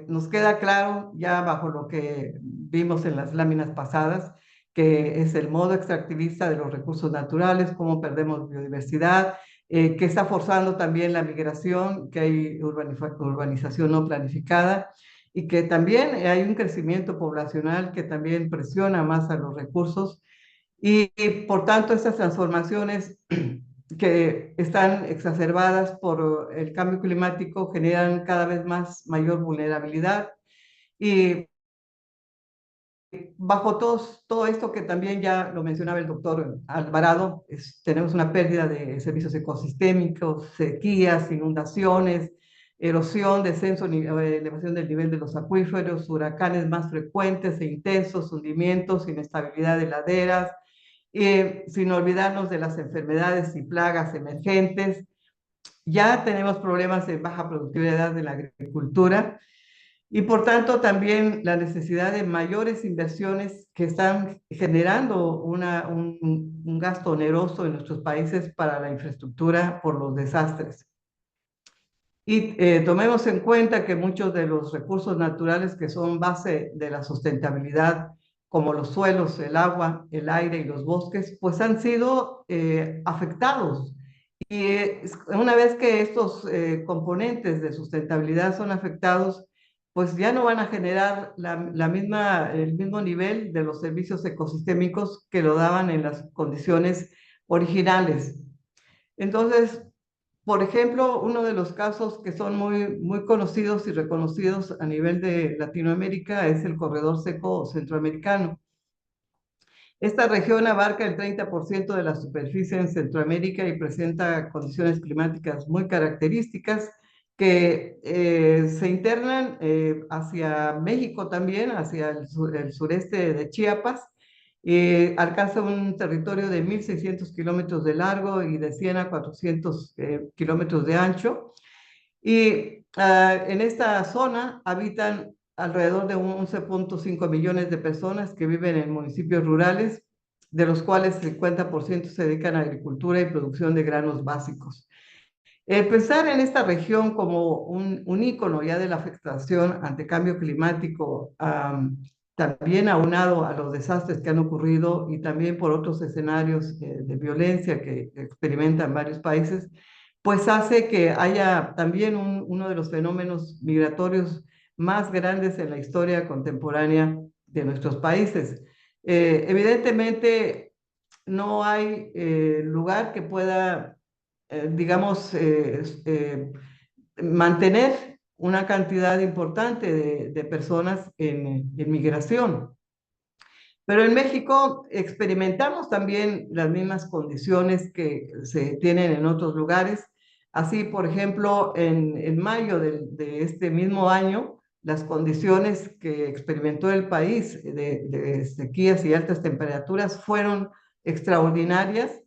Nos queda claro ya bajo lo que vimos en las láminas pasadas, que es el modo extractivista de los recursos naturales, cómo perdemos biodiversidad, que está forzando también la migración, que hay urbanización no planificada, y que también hay un crecimiento poblacional que también presiona más a los recursos. Y por tanto, estas transformaciones que están exacerbadas por el cambio climático generan cada vez mayor vulnerabilidad. Y bajo todo esto, que también ya lo mencionaba el doctor Alvarado, tenemos una pérdida de servicios ecosistémicos, sequías, inundaciones, erosión, descenso, elevación del nivel de los acuíferos, huracanes más frecuentes e intensos, hundimientos, inestabilidad de laderas, sin olvidarnos de las enfermedades y plagas emergentes. Ya tenemos problemas de baja productividad de la agricultura, y por tanto también la necesidad de mayores inversiones que están generando un gasto oneroso en nuestros países para la infraestructura por los desastres. Y tomemos en cuenta que muchos de los recursos naturales que son base de la sustentabilidad, como los suelos, el agua, el aire y los bosques, pues han sido afectados. Y una vez que estos componentes de sustentabilidad son afectados, pues ya no van a generar el mismo nivel de los servicios ecosistémicos que lo daban en las condiciones originales. Entonces, por ejemplo, uno de los casos que son muy conocidos y reconocidos a nivel de Latinoamérica es el corredor seco centroamericano. Esta región abarca el 30% de la superficie en Centroamérica y presenta condiciones climáticas muy características que se internan hacia México también, hacia el sureste de Chiapas. Alcanza un territorio de 1.600 kilómetros de largo y de 100 a 400 kilómetros de ancho. Y en esta zona habitan alrededor de 11.5 millones de personas que viven en municipios rurales, de los cuales el 50% se dedican a agricultura y producción de granos básicos. Pensar en esta región como un ícono ya de la afectación ante cambio climático, también aunado a los desastres que han ocurrido y también por otros escenarios de violencia que experimentan varios países, pues hace que haya también uno de los fenómenos migratorios más grandes en la historia contemporánea de nuestros países. Evidentemente, no hay lugar que pueda, digamos, mantener una cantidad importante de personas en migración. Pero en México experimentamos también las mismas condiciones que se tienen en otros lugares. Así, por ejemplo, en mayo de este mismo año, las condiciones que experimentó el país de sequías y altas temperaturas fueron extraordinarias.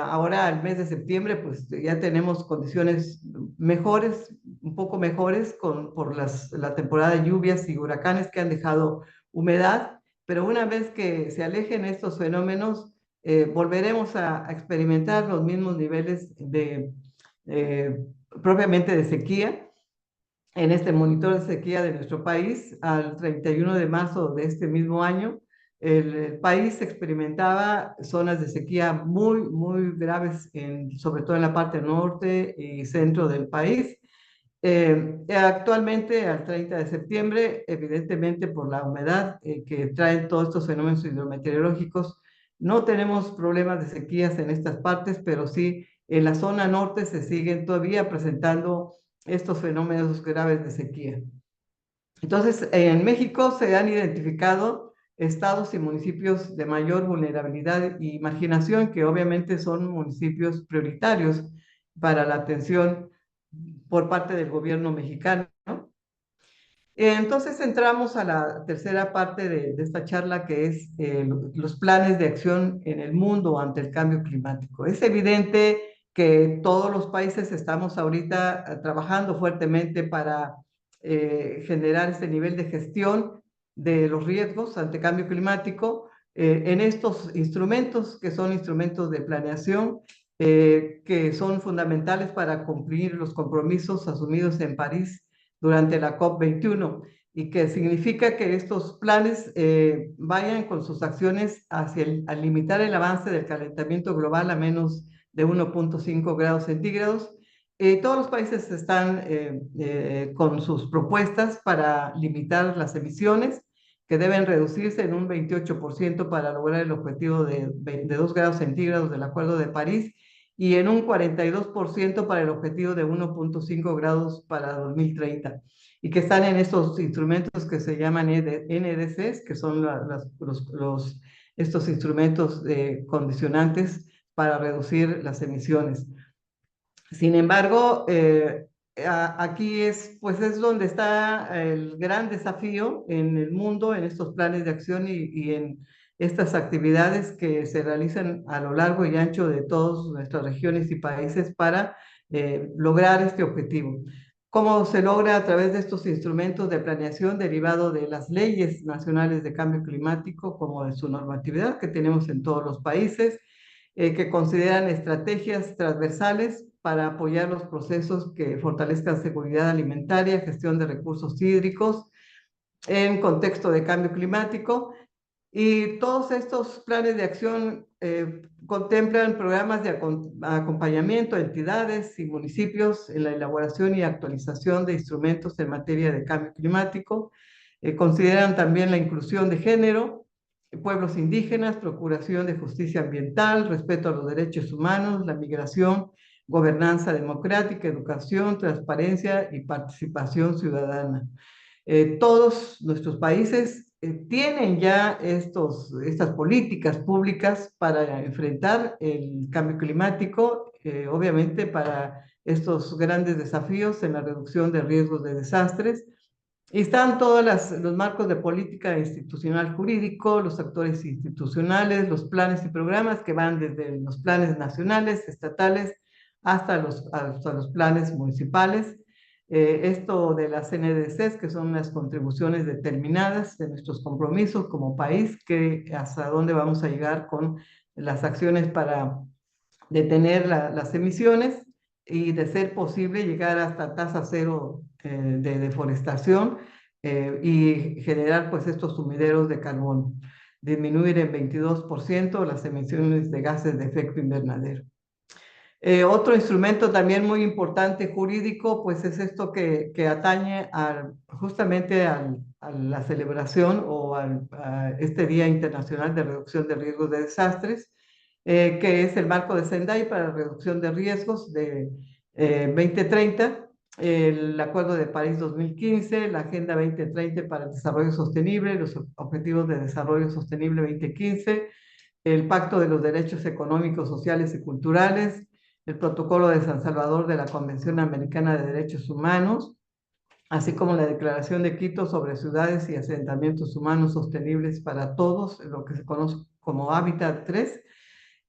Ahora, al mes de septiembre, pues ya tenemos condiciones mejores, un poco mejores por la temporada de lluvias y huracanes que han dejado humedad, pero una vez que se alejen estos fenómenos, volveremos a experimentar los mismos niveles propiamente de sequía. En este monitor de sequía de nuestro país, al 31 de marzo de este mismo año, el país experimentaba zonas de sequía muy graves, sobre todo en la parte norte y centro del país. Actualmente, al 30 de septiembre, evidentemente por la humedad que traen todos estos fenómenos hidrometeorológicos, no tenemos problemas de sequías en estas partes, pero sí en la zona norte se siguen todavía presentando estos fenómenos graves de sequía. Entonces, en México se han identificado estados y municipios de mayor vulnerabilidad y marginación, que obviamente son municipios prioritarios para la atención por parte del gobierno mexicano. Entonces entramos a la tercera parte de esta charla, que es los planes de acción en el mundo ante el cambio climático. Es evidente que todos los países estamos ahorita trabajando fuertemente para generar este nivel de gestión de los riesgos ante cambio climático en estos instrumentos, que son instrumentos de planeación, que son fundamentales para cumplir los compromisos asumidos en París durante la COP21, y que significa que estos planes vayan con sus acciones a limitar el avance del calentamiento global a menos de 1.5 grados centígrados. Todos los países están con sus propuestas para limitar las emisiones, que deben reducirse en un 28% para lograr el objetivo de 2 grados centígrados del Acuerdo de París, y en un 42% para el objetivo de 1.5 grados para 2030, y que están en estos instrumentos que se llaman NDCs, que son estos instrumentos condicionantes para reducir las emisiones. Sin embargo, aquí pues es donde está el gran desafío en el mundo, en estos planes de acción y en estas actividades que se realizan a lo largo y ancho de todas nuestras regiones y países para lograr este objetivo. ¿Cómo se logra? A través de estos instrumentos de planeación derivado de las leyes nacionales de cambio climático, como de su normatividad que tenemos en todos los países, que consideran estrategias transversales para apoyar los procesos que fortalezcan seguridad alimentaria, gestión de recursos hídricos en contexto de cambio climático. Y todos estos planes de acción contemplan programas de acompañamiento a entidades y municipios en la elaboración y actualización de instrumentos en materia de cambio climático. Consideran también la inclusión de género, pueblos indígenas, procuración de justicia ambiental, respeto a los derechos humanos, la migración, gobernanza democrática, educación, transparencia y participación ciudadana. Todos nuestros países tienen ya estas políticas públicas para enfrentar el cambio climático, obviamente para estos grandes desafíos en la reducción de riesgos de desastres. Y están todos los marcos de política institucional jurídico, los actores institucionales, los planes y programas que van desde los planes nacionales, estatales, hasta los planes municipales. Esto de las NDCs, que son las contribuciones determinadas de nuestros compromisos como país, que hasta dónde vamos a llegar con las acciones para detener las emisiones y, de ser posible, llegar hasta tasa cero de deforestación y generar pues estos sumideros de carbono, disminuir en 22% las emisiones de gases de efecto invernadero. Otro instrumento también muy importante jurídico, pues es esto que atañe justamente a la celebración o a este Día Internacional de Reducción de Riesgos de Desastres, que es el marco de Sendai para la reducción de riesgos de 2030, el Acuerdo de París 2015, la Agenda 2030 para el Desarrollo Sostenible, los Objetivos de Desarrollo Sostenible 2015, el Pacto de los Derechos Económicos, Sociales y Culturales, el Protocolo de San Salvador de la Convención Americana de Derechos Humanos, así como la Declaración de Quito sobre ciudades y asentamientos humanos sostenibles para todos, lo que se conoce como Hábitat 3.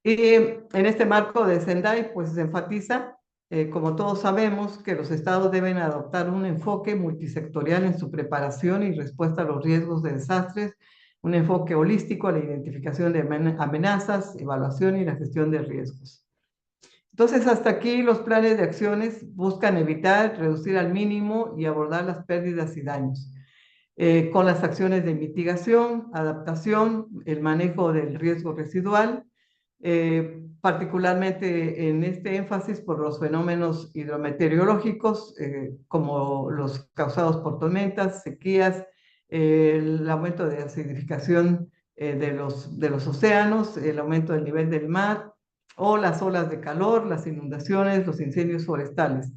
Y en este marco de Sendai, pues se enfatiza, como todos sabemos, que los estados deben adoptar un enfoque multisectorial en su preparación y respuesta a los riesgos de desastres, un enfoque holístico a la identificación de amenazas, evaluación y la gestión de riesgos. Entonces, hasta aquí los planes de acciones buscan evitar, reducir al mínimo y abordar las pérdidas y daños. Con las acciones de mitigación, adaptación, el manejo del riesgo residual, particularmente en este énfasis por los fenómenos hidrometeorológicos, como los causados por tormentas, sequías, el aumento de acidificación de los océanos, el aumento del nivel del mar, o las olas de calor, las inundaciones, los incendios forestales.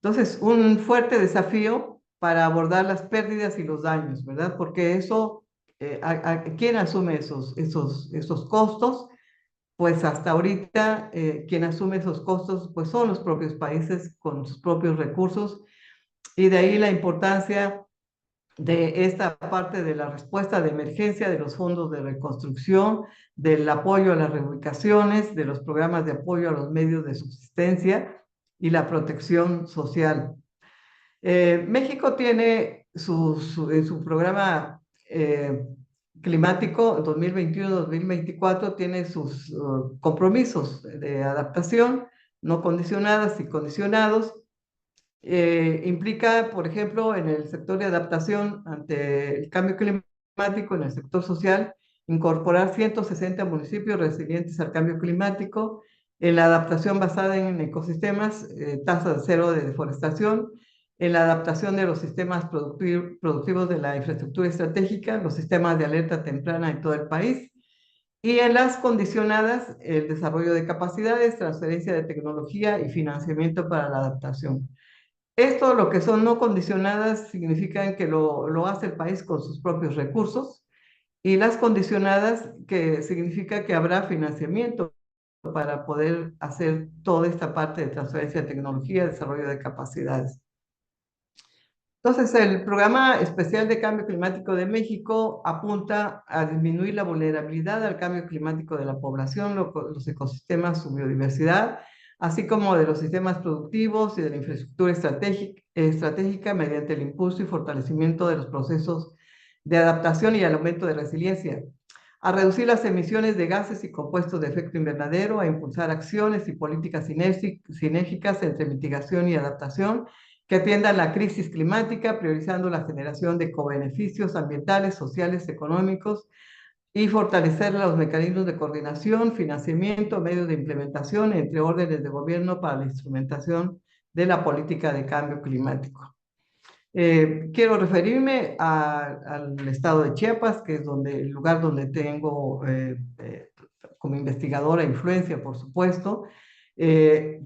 Entonces, un fuerte desafío para abordar las pérdidas y los daños, ¿verdad? Porque eso, ¿quién asume esos costos? Pues hasta ahorita, quien asume esos costos, pues son los propios países con sus propios recursos, y de ahí la importancia de esta parte de la respuesta de emergencia, de los fondos de reconstrucción, del apoyo a las reubicaciones, de los programas de apoyo a los medios de subsistencia y la protección social. México tiene su programa climático 2021-2024, tiene sus compromisos de adaptación no condicionadas y condicionados. Implica, por ejemplo, en el sector de adaptación ante el cambio climático, en el sector social, incorporar 160 municipios resilientes al cambio climático, en la adaptación basada en ecosistemas, tasa de cero de deforestación, en la adaptación de los sistemas productivos de la infraestructura estratégica, los sistemas de alerta temprana en todo el país, y en las condicionadas, el desarrollo de capacidades, transferencia de tecnología y financiamiento para la adaptación. Esto, lo que son no condicionadas, significan que lo hace el país con sus propios recursos, y las condicionadas, que significa que habrá financiamiento para poder hacer toda esta parte de transferencia de tecnología, desarrollo de capacidades. Entonces, el Programa Especial de Cambio Climático de México apunta a disminuir la vulnerabilidad al cambio climático de la población, los ecosistemas, su biodiversidad, así como de los sistemas productivos y de la infraestructura estratégica mediante el impulso y fortalecimiento de los procesos de adaptación y el aumento de resiliencia. a reducir las emisiones de gases y compuestos de efecto invernadero, a impulsar acciones y políticas sinérgicas entre mitigación y adaptación que atiendan la crisis climática, priorizando la generación de cobeneficios ambientales, sociales, económicos, y fortalecer los mecanismos de coordinación, financiamiento, medios de implementación entre órdenes de gobierno para la instrumentación de la política de cambio climático. Quiero referirme al estado de Chiapas, que es el lugar donde tengo como investigadora influencia, por supuesto.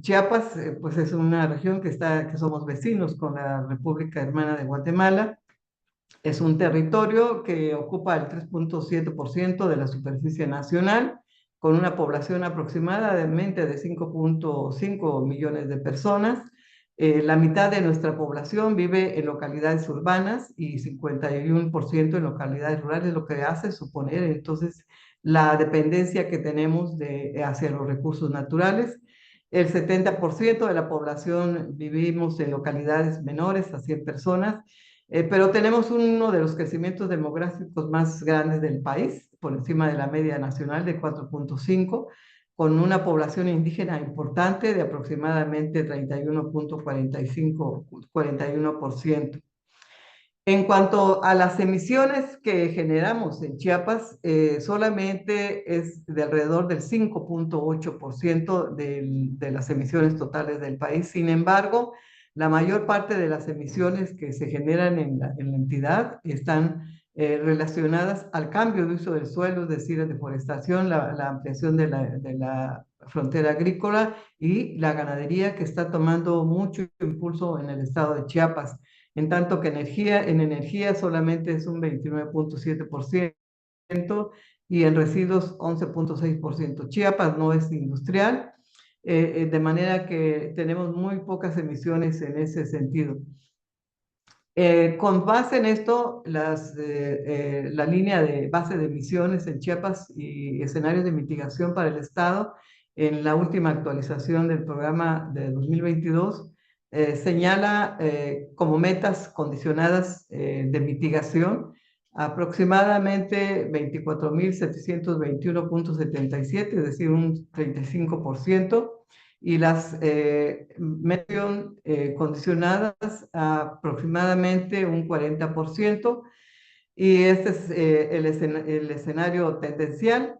Chiapas, pues es una región que somos vecinos con la República Hermana de Guatemala. Es un territorio que ocupa el 3.7% de la superficie nacional, con una población aproximadamente de 5.5 millones de personas. La mitad de nuestra población vive en localidades urbanas y 51% en localidades rurales, lo que hace suponer entonces la dependencia que tenemos hacia los recursos naturales. El 70% de la población vivimos en localidades menores a 100 personas, pero tenemos uno de los crecimientos demográficos más grandes del país, por encima de la media nacional de 4.5, con una población indígena importante de aproximadamente 41.41%. En cuanto a las emisiones que generamos en Chiapas, solamente es de alrededor del 5.8% de las emisiones totales del país. Sin embargo, la mayor parte de las emisiones que se generan en la entidad están relacionadas al cambio de uso del suelo, es decir, la deforestación, la ampliación de la frontera agrícola y la ganadería, que está tomando mucho impulso en el estado de Chiapas. En tanto que en energía solamente es un 29.7% y en residuos 11.6%. Chiapas no es industrial, de manera que tenemos muy pocas emisiones en ese sentido. Con base en esto, la línea de base de emisiones en Chiapas y escenarios de mitigación para el Estado, en la última actualización del programa de 2022, señala como metas condicionadas de mitigación aproximadamente 24.721.77, es decir, un 35%, y las metas condicionadas a aproximadamente un 40%, y este es el escenario tendencial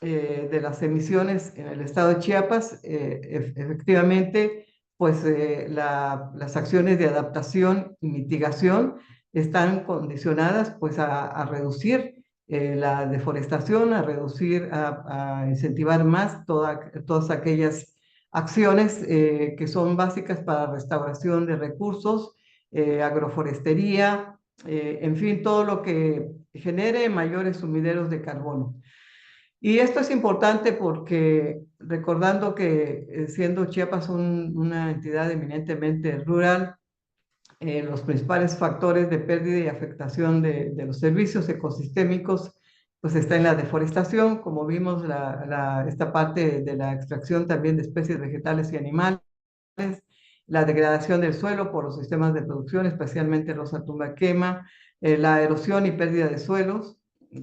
de las emisiones en el estado de Chiapas. Efectivamente, pues las acciones de adaptación y mitigación están condicionadas pues a reducir la deforestación, a incentivar más todas aquellas acciones que son básicas para restauración de recursos, agroforestería, en fin, todo lo que genere mayores sumideros de carbono. Y esto es importante porque, recordando que siendo Chiapas una entidad eminentemente rural, los principales factores de pérdida y afectación de los servicios ecosistémicos pues está en la deforestación, como vimos esta parte de la extracción también de especies vegetales y animales, la degradación del suelo por los sistemas de producción, especialmente rosa tumba quema, la erosión y pérdida de suelos,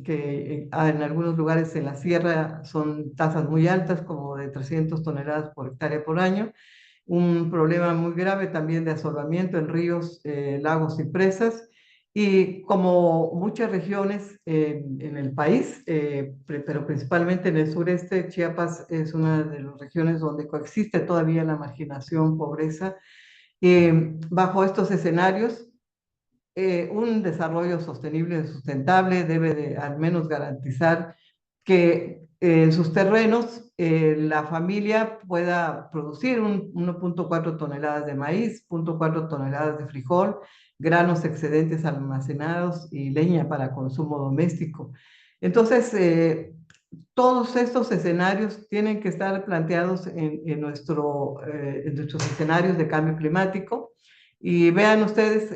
que en algunos lugares en la sierra son tasas muy altas, como de 300 toneladas por hectárea por año. Un problema muy grave también de asolvamiento en ríos, lagos y presas. Y como muchas regiones en el país, pero principalmente en el sureste, Chiapas es una de las regiones donde coexiste todavía la marginación, pobreza. Bajo estos escenarios, un desarrollo sostenible y sustentable debe de al menos garantizar que en sus terrenos la familia pueda producir 1.4 toneladas de maíz, 0.4 toneladas de frijol, granos excedentes almacenados y leña para consumo doméstico. Entonces, todos estos escenarios tienen que estar planteados en nuestros escenarios de cambio climático. Y vean ustedes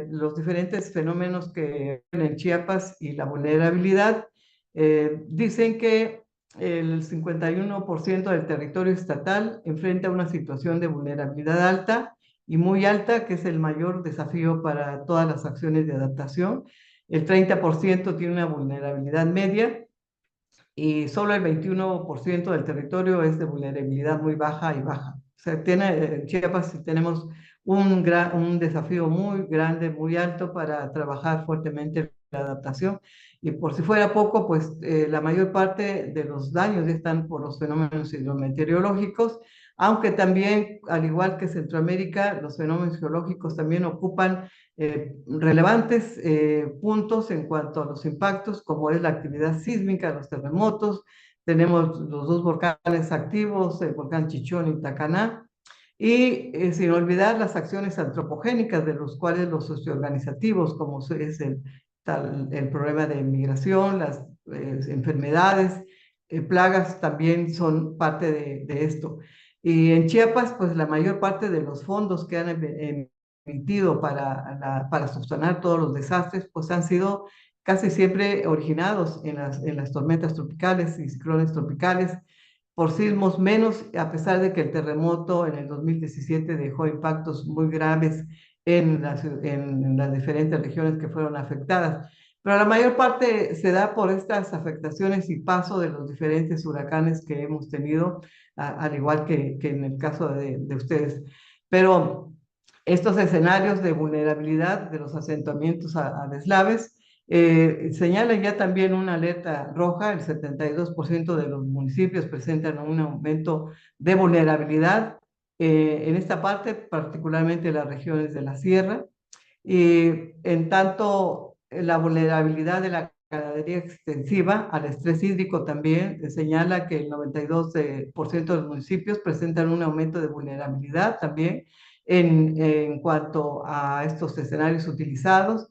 los diferentes fenómenos que en Chiapas y la vulnerabilidad. Dicen que el 51% del territorio estatal enfrenta una situación de vulnerabilidad alta y muy alta, que es el mayor desafío para todas las acciones de adaptación. El 30% tiene una vulnerabilidad media y solo el 21% del territorio es de vulnerabilidad muy baja y baja. O sea, en Chiapas tenemos un desafío muy grande, muy alto para trabajar fuertemente la adaptación. Y por si fuera poco, pues la mayor parte de los daños están por los fenómenos hidrometeorológicos, aunque también, al igual que Centroamérica, los fenómenos geológicos también ocupan relevantes puntos en cuanto a los impactos, como es la actividad sísmica, los terremotos. Tenemos los dos volcanes activos, el volcán Chichón y Tacaná, y sin olvidar las acciones antropogénicas, de los cuales los socioorganizativos, como es el problema de migración, las enfermedades, plagas, también son parte de esto. Y en Chiapas, pues la mayor parte de los fondos que han emitido para subsanar todos los desastres, pues han sido casi siempre originados en las tormentas tropicales y ciclones tropicales, por sismos menos, a pesar de que el terremoto en el 2017 dejó impactos muy graves en las diferentes regiones que fueron afectadas. Pero la mayor parte se da por estas afectaciones y paso de los diferentes huracanes que hemos tenido, al igual que en el caso de ustedes. Pero estos escenarios de vulnerabilidad de los asentamientos a deslaves señalan ya también una alerta roja. El 72% de los municipios presentan un aumento de vulnerabilidad en esta parte, particularmente las regiones de la sierra. Y en tanto, la vulnerabilidad de la ganadería extensiva al estrés hídrico también señala que el 92% de los municipios presentan un aumento de vulnerabilidad también en cuanto a estos escenarios utilizados,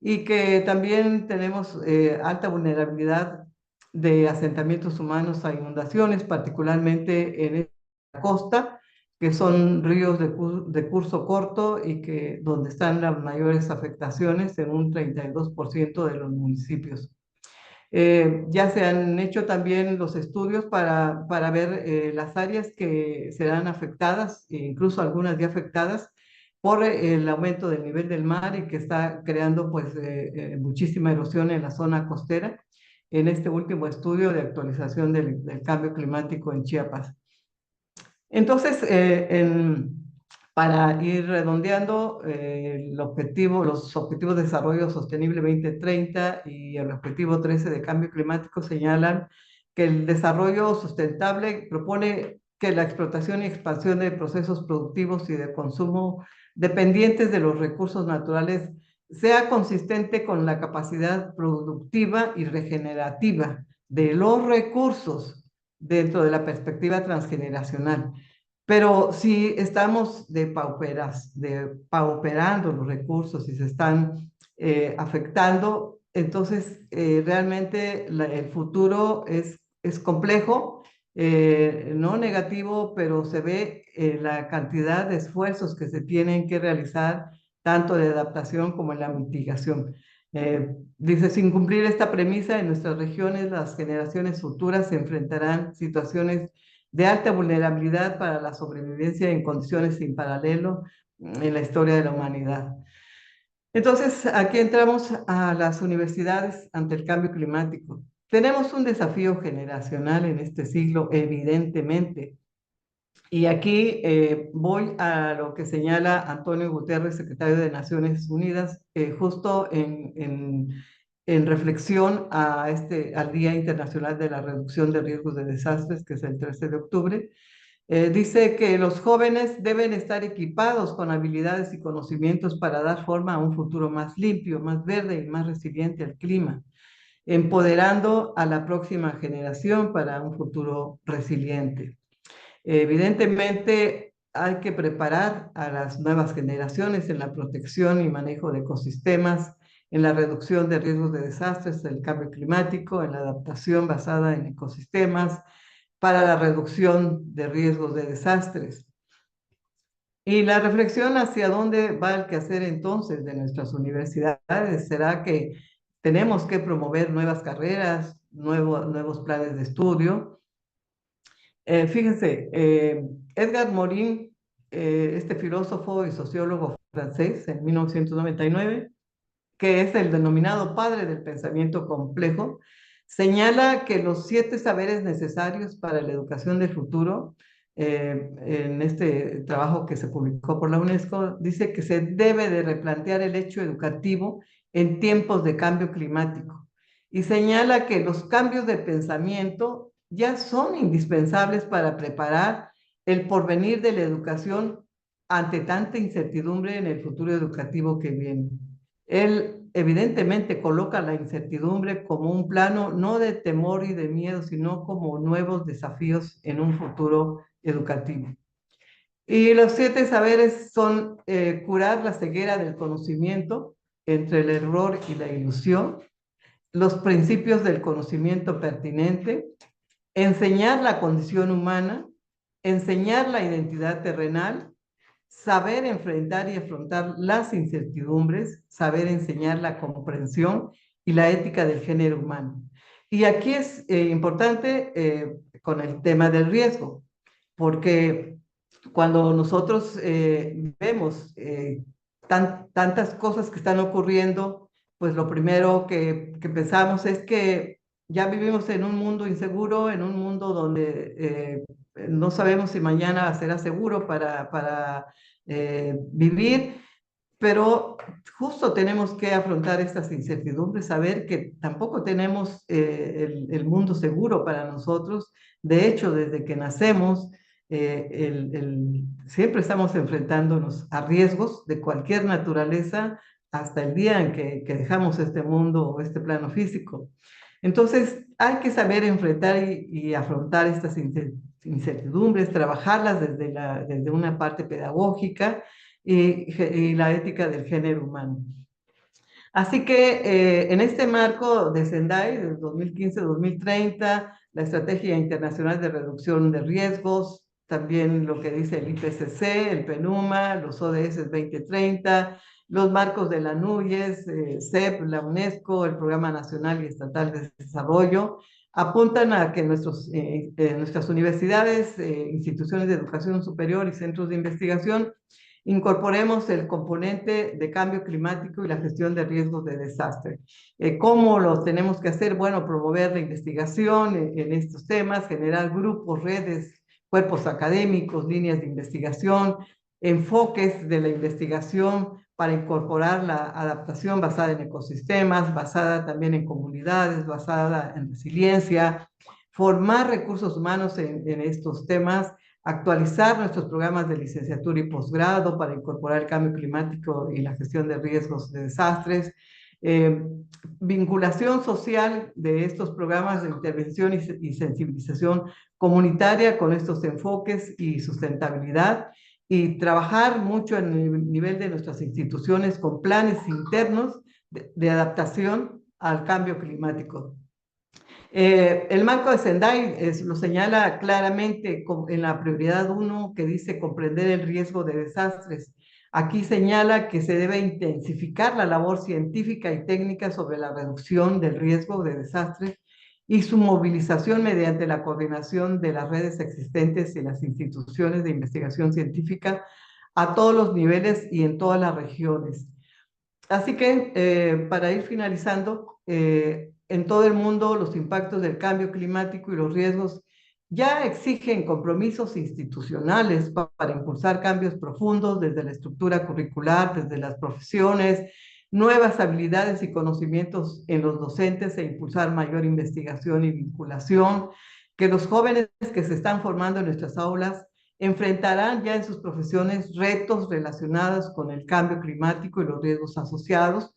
y que también tenemos alta vulnerabilidad de asentamientos humanos a inundaciones, particularmente en la costa, que son ríos de curso corto y que donde están las mayores afectaciones en un 32% de los municipios. Ya se han hecho también los estudios para ver las áreas que serán afectadas, e incluso algunas ya afectadas, por el aumento del nivel del mar, y que está creando pues muchísima erosión en la zona costera, en este último estudio de actualización del cambio climático en Chiapas. Entonces, para ir redondeando, los objetivos de desarrollo sostenible 2030 y el objetivo 13 de cambio climático señalan que el desarrollo sustentable propone que la explotación y expansión de procesos productivos y de consumo dependientes de los recursos naturales sea consistente con la capacidad productiva y regenerativa de los recursos dentro de la perspectiva transgeneracional. Pero si estamos depauperando los recursos y se están afectando, entonces realmente el futuro es complejo, no negativo, pero se ve la cantidad de esfuerzos que se tienen que realizar, tanto de adaptación como en la mitigación. Dice, sin cumplir esta premisa, en nuestras regiones las generaciones futuras se enfrentarán situaciones de alta vulnerabilidad para la sobrevivencia en condiciones sin paralelo en la historia de la humanidad. Entonces, aquí entramos a las universidades ante el cambio climático. Tenemos un desafío generacional en este siglo, evidentemente. Y aquí voy a lo que señala Antonio Guterres, secretario de Naciones Unidas, justo en reflexión al Día Internacional de la Reducción de Riesgos de Desastres, que es el 13 de octubre. Dice que los jóvenes deben estar equipados con habilidades y conocimientos para dar forma a un futuro más limpio, más verde y más resiliente al clima, empoderando a la próxima generación para un futuro resiliente. Evidentemente, hay que preparar a las nuevas generaciones en la protección y manejo de ecosistemas, en la reducción de riesgos de desastres, el cambio climático, en la adaptación basada en ecosistemas, para la reducción de riesgos de desastres. Y la reflexión hacia dónde va el quehacer entonces de nuestras universidades será que tenemos que promover nuevas carreras, nuevos planes de estudio. Fíjense, Edgar Morin, este filósofo y sociólogo francés en 1999, que es el denominado padre del pensamiento complejo, Señala que los 7 saberes necesarios para la educación del futuro, en este trabajo que se publicó por la UNESCO, dice que se debe de replantear el hecho educativo en tiempos de cambio climático y señala que los cambios de pensamiento ya son indispensables para preparar el porvenir de la educación ante tanta incertidumbre en el futuro educativo que viene. Él evidentemente coloca la incertidumbre como un plano no de temor y de miedo, sino como nuevos desafíos en un futuro educativo. Y los 7 saberes son curar la ceguera del conocimiento entre el error y la ilusión, los principios del conocimiento pertinente, enseñar la condición humana, enseñar la identidad terrenal, saber enfrentar y afrontar las incertidumbres, saber enseñar la comprensión y la ética del género humano. Y aquí es importante con el tema del riesgo, porque cuando nosotros vemos tantas cosas que están ocurriendo, pues lo primero que pensamos es que ya vivimos en un mundo inseguro, en un mundo donde no sabemos si mañana será seguro para vivir, pero justo tenemos que afrontar estas incertidumbres, saber que tampoco tenemos el mundo seguro para nosotros. De hecho, desde que nacemos, siempre estamos enfrentándonos a riesgos de cualquier naturaleza hasta el día en que dejamos este mundo o este plano físico. Entonces, hay que saber enfrentar y afrontar estas incertidumbres, trabajarlas desde una parte pedagógica y la ética del género humano. Así que en este marco de Sendai, del 2015-2030, la Estrategia Internacional de Reducción de Riesgos, también lo que dice el IPCC, el PNUMA, los ODS 2030, los marcos de la NUYES, CEP, la UNESCO, el Programa Nacional y Estatal de Desarrollo, apuntan a que nuestras universidades, instituciones de educación superior y centros de investigación incorporemos el componente de cambio climático y la gestión de riesgos de desastre. ¿Cómo lo tenemos que hacer? Bueno, promover la investigación en estos temas, generar grupos, redes, cuerpos académicos, líneas de investigación, enfoques de la investigación para incorporar la adaptación basada en ecosistemas, basada también en comunidades, basada en resiliencia, formar recursos humanos en estos temas, actualizar nuestros programas de licenciatura y posgrado para incorporar el cambio climático y la gestión de riesgos de desastres, vinculación social de estos programas de intervención y sensibilización comunitaria con estos enfoques y sustentabilidad, y trabajar mucho en el nivel de nuestras instituciones con planes internos de adaptación al cambio climático. El marco de Sendai lo señala claramente en la prioridad 1, que dice comprender el riesgo de desastres. Aquí señala que se debe intensificar la labor científica y técnica sobre la reducción del riesgo de desastres y su movilización mediante la coordinación de las redes existentes y las instituciones de investigación científica a todos los niveles y en todas las regiones. Así que para ir finalizando, en todo el mundo los impactos del cambio climático y los riesgos ya exigen compromisos institucionales para impulsar cambios profundos desde la estructura curricular, desde las profesiones, nuevas habilidades y conocimientos en los docentes e impulsar mayor investigación y vinculación, que los jóvenes que se están formando en nuestras aulas enfrentarán ya en sus profesiones retos relacionados con el cambio climático y los riesgos asociados.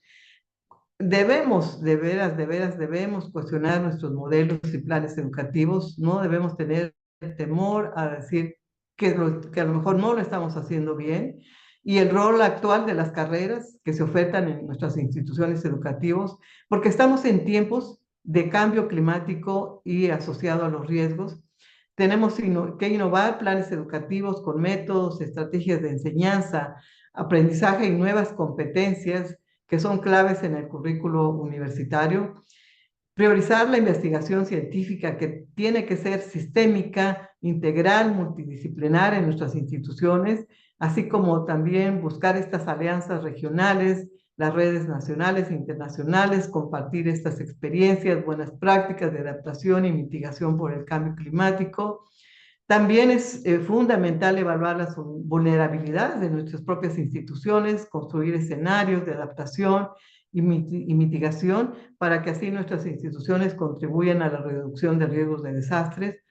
Debemos, debemos cuestionar nuestros modelos y planes educativos. No debemos tener temor a decir que a lo mejor no lo estamos haciendo bien. Y el rol actual de las carreras que se ofertan en nuestras instituciones educativas, porque estamos en tiempos de cambio climático y asociado a los riesgos. Tenemos que innovar planes educativos con métodos, estrategias de enseñanza, aprendizaje y nuevas competencias que son claves en el currículo universitario. Priorizar la investigación científica, que tiene que ser sistémica, integral, multidisciplinar en nuestras instituciones, así como también buscar estas alianzas regionales, las redes nacionales e internacionales, compartir estas experiencias, buenas prácticas de adaptación y mitigación por el cambio climático. También es fundamental evaluar las vulnerabilidades de nuestras propias instituciones, construir escenarios de adaptación y mitigación para que así nuestras instituciones contribuyan a la reducción de riesgos de desastres.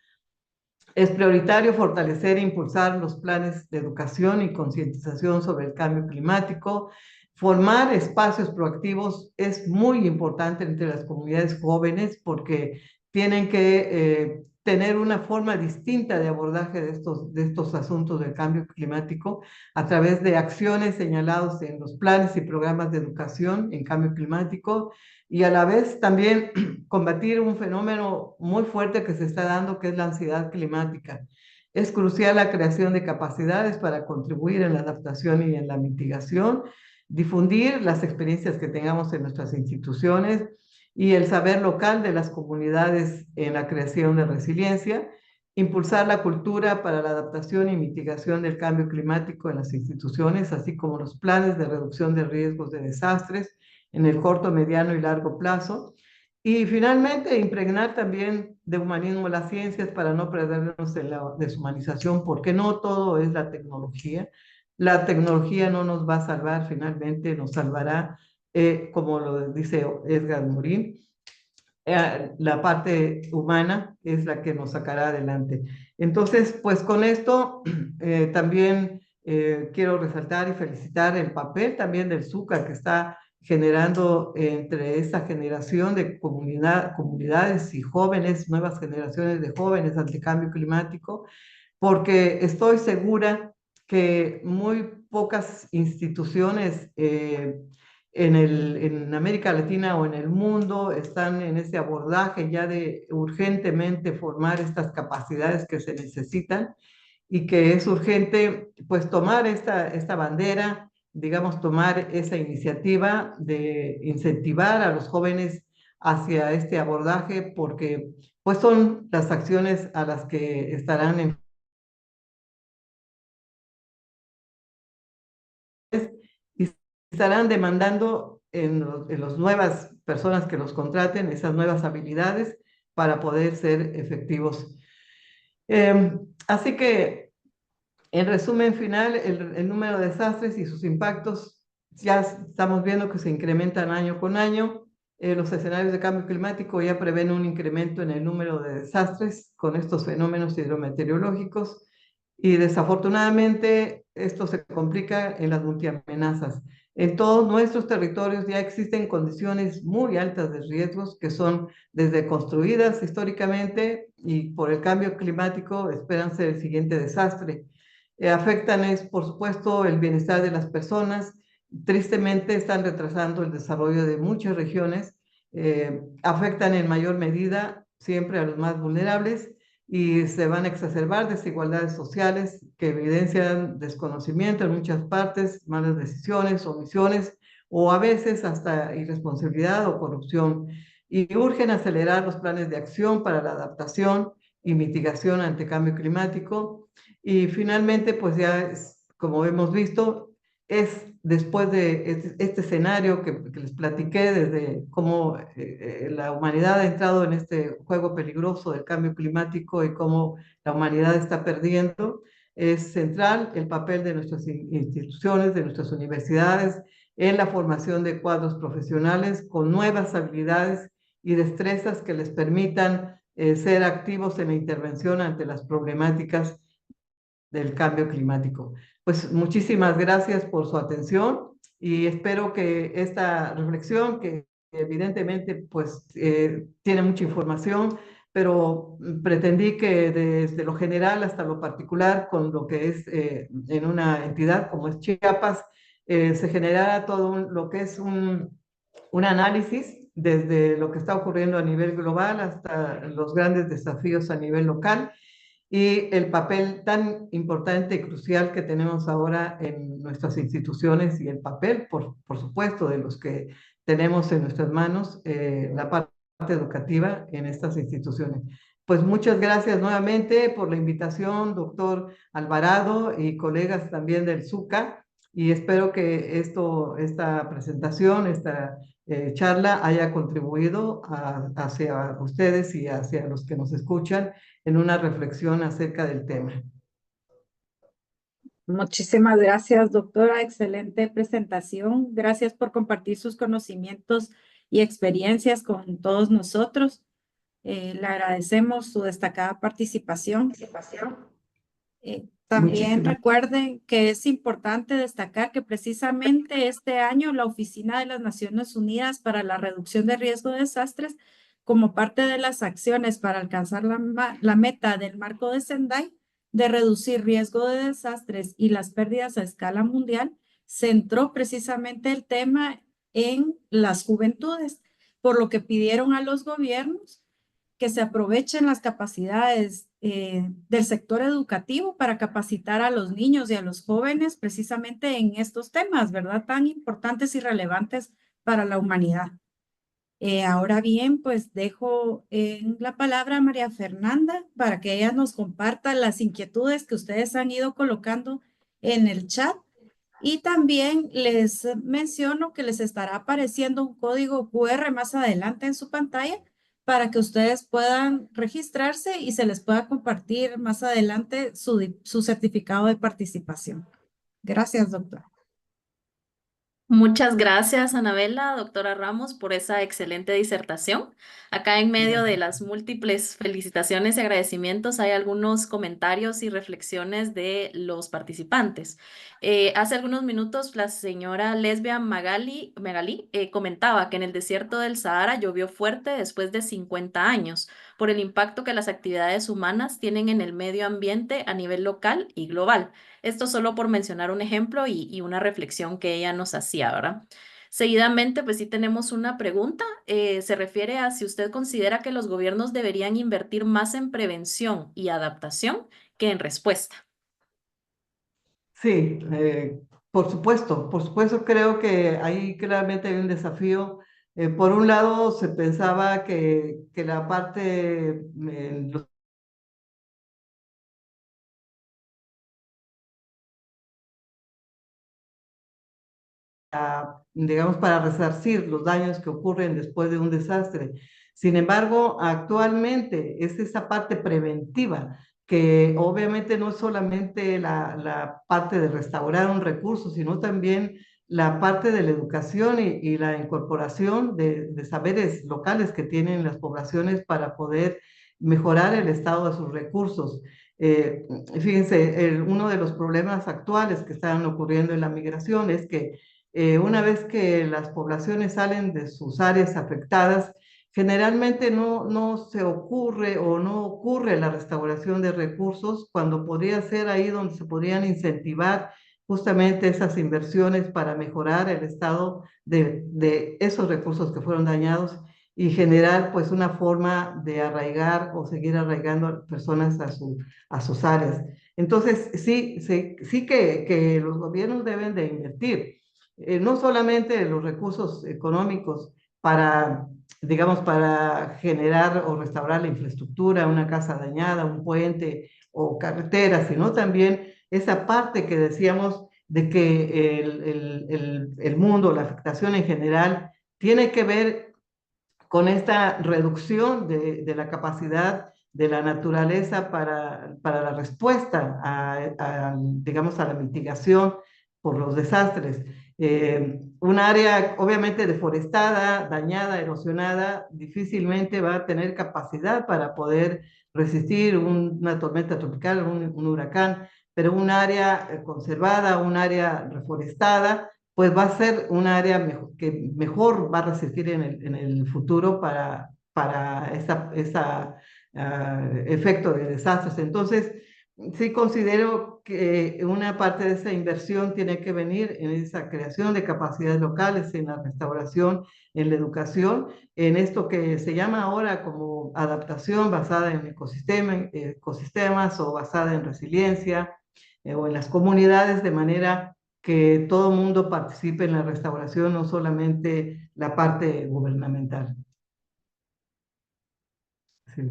Es prioritario fortalecer e impulsar los planes de educación y concientización sobre el cambio climático. Formar espacios proactivos es muy importante entre las comunidades jóvenes porque tienen que tener una forma distinta de abordaje de estos asuntos del cambio climático a través de acciones señaladas en los planes y programas de educación en cambio climático y a la vez también combatir un fenómeno muy fuerte que se está dando, que es la ansiedad climática. Es crucial la creación de capacidades para contribuir en la adaptación y en la mitigación, difundir las experiencias que tengamos en nuestras instituciones y el saber local de las comunidades en la creación de resiliencia, impulsar la cultura para la adaptación y mitigación del cambio climático en las instituciones, así como los planes de reducción de riesgos de desastres en el corto, mediano y largo plazo. Y finalmente, impregnar también de humanismo las ciencias para no perdernos en la deshumanización, porque no todo es la tecnología. La tecnología no nos va a salvar, finalmente nos salvará, como lo dice Edgar Morin, la parte humana es la que nos sacará adelante. Entonces, pues con esto también quiero resaltar y felicitar el papel también del ZUCA que está generando entre esta generación de comunidades y jóvenes, nuevas generaciones de jóvenes ante el cambio climático, porque estoy segura que muy pocas instituciones en América Latina o en el mundo están en ese abordaje ya de urgentemente formar estas capacidades que se necesitan y que es urgente pues tomar esta bandera, digamos, tomar esa iniciativa de incentivar a los jóvenes hacia este abordaje porque pues son las acciones a las que estarán y estarán demandando en las nuevas personas que los contraten esas nuevas habilidades para poder ser efectivos. Así que, en resumen final, el número de desastres y sus impactos ya estamos viendo que se incrementan año con año. Los escenarios de cambio climático ya prevén un incremento en el número de desastres con estos fenómenos hidrometeorológicos y desafortunadamente esto se complica en las multiamenazas. En todos nuestros territorios ya existen condiciones muy altas de riesgos que son desde construidas históricamente y por el cambio climático esperan ser el siguiente desastre. Afectan por supuesto, el bienestar de las personas. Tristemente están retrasando el desarrollo de muchas regiones. Afectan en mayor medida siempre a los más vulnerables y se van a exacerbar desigualdades sociales que evidencian desconocimiento en muchas partes, malas decisiones, omisiones o a veces hasta irresponsabilidad o corrupción. Y urgen acelerar los planes de acción para la adaptación y mitigación ante cambio climático. Y finalmente, pues ya como hemos visto, es después de este escenario que les platiqué desde cómo la humanidad ha entrado en este juego peligroso del cambio climático y cómo la humanidad está perdiendo, es central el papel de nuestras instituciones, de nuestras universidades, en la formación de cuadros profesionales con nuevas habilidades y destrezas que les permitan ser activos en la intervención ante las problemáticas del cambio climático. Pues muchísimas gracias por su atención y espero que esta reflexión, que evidentemente pues tiene mucha información, pero pretendí que desde lo general hasta lo particular, con lo que es en una entidad como es Chiapas, se generara todo lo que es un análisis desde lo que está ocurriendo a nivel global hasta los grandes desafíos a nivel local y el papel tan importante y crucial que tenemos ahora en nuestras instituciones y el papel, por supuesto, de los que tenemos en nuestras manos la parte educativa en estas instituciones. Pues muchas gracias nuevamente por la invitación, doctor Alvarado y colegas también del ZUCA. y espero que esta presentación, esta charla haya contribuido hacia ustedes y hacia los que nos escuchan en una reflexión acerca del tema. Muchísimas gracias, doctora. Excelente presentación. Gracias por compartir sus conocimientos y experiencias con todos nosotros. Le agradecemos su destacada participación. También Muchísimas. recuerden que es importante destacar que precisamente este año la Oficina de las Naciones Unidas para la Reducción de Riesgo de Desastres, como parte de las acciones para alcanzar la meta del marco de Sendai de reducir riesgo de desastres y las pérdidas a escala mundial, centró precisamente el tema en las juventudes, por lo que pidieron a los gobiernos que se aprovechen las capacidades del sector educativo para capacitar a los niños y a los jóvenes precisamente en estos temas, ¿verdad? Tan importantes y relevantes para la humanidad. Ahora bien, pues dejo la palabra a María Fernanda para que ella nos comparta las inquietudes que ustedes han ido colocando en el chat. Y también les menciono que les estará apareciendo un código QR más adelante en su pantalla para que ustedes puedan registrarse y se les pueda compartir más adelante su certificado de participación. Gracias, doctora. Muchas gracias, Anabela, doctora Ramos, por esa excelente disertación. Acá en medio de las múltiples felicitaciones y agradecimientos hay algunos comentarios y reflexiones de los participantes. Hace algunos minutos la señora Lesbia Magali comentaba que en el desierto del Sahara llovió fuerte después de 50 años por el impacto que las actividades humanas tienen en el medio ambiente a nivel local y global. Esto solo por mencionar un ejemplo y una reflexión que ella nos hacía, ¿verdad? Seguidamente, pues sí tenemos una pregunta. Se refiere a si usted considera que los gobiernos deberían invertir más en prevención y adaptación que en respuesta. Sí, por supuesto creo que ahí claramente hay un desafío. Por un lado, se pensaba que la parte, digamos, para resarcir los daños que ocurren después de un desastre. Sin embargo, actualmente es esa parte preventiva, que obviamente no es solamente la parte de restaurar un recurso, sino también la parte de la educación y la incorporación de saberes locales que tienen las poblaciones para poder mejorar el estado de sus recursos. Fíjense, uno de los problemas actuales que están ocurriendo en la migración es que una vez que las poblaciones salen de sus áreas afectadas, generalmente no se ocurre o no ocurre la restauración de recursos cuando podría ser ahí donde se podrían incentivar justamente esas inversiones para mejorar el estado de esos recursos que fueron dañados y generar pues una forma de arraigar o seguir arraigando a personas a sus áreas. Entonces, sí que los gobiernos deben de invertir no solamente los recursos económicos para, digamos, para generar o restaurar la infraestructura, una casa dañada, un puente o carretera, sino también esa parte que decíamos de que el mundo, la afectación en general, tiene que ver con esta reducción de la capacidad de la naturaleza para la respuesta digamos, a la mitigación por los desastres. Un área obviamente deforestada, dañada, erosionada, difícilmente va a tener capacidad para poder resistir una tormenta tropical, un huracán, pero un área conservada, un área reforestada, pues va a ser un área que mejor va a resistir en el futuro para ese efecto de desastres. Entonces, sí considero que una parte de esa inversión tiene que venir en esa creación de capacidades locales, en la restauración, en la educación, en esto que se llama ahora como adaptación basada en ecosistemas o basada en resiliencia o en las comunidades, de manera que todo mundo participe en la restauración, no solamente la parte gubernamental. Sí.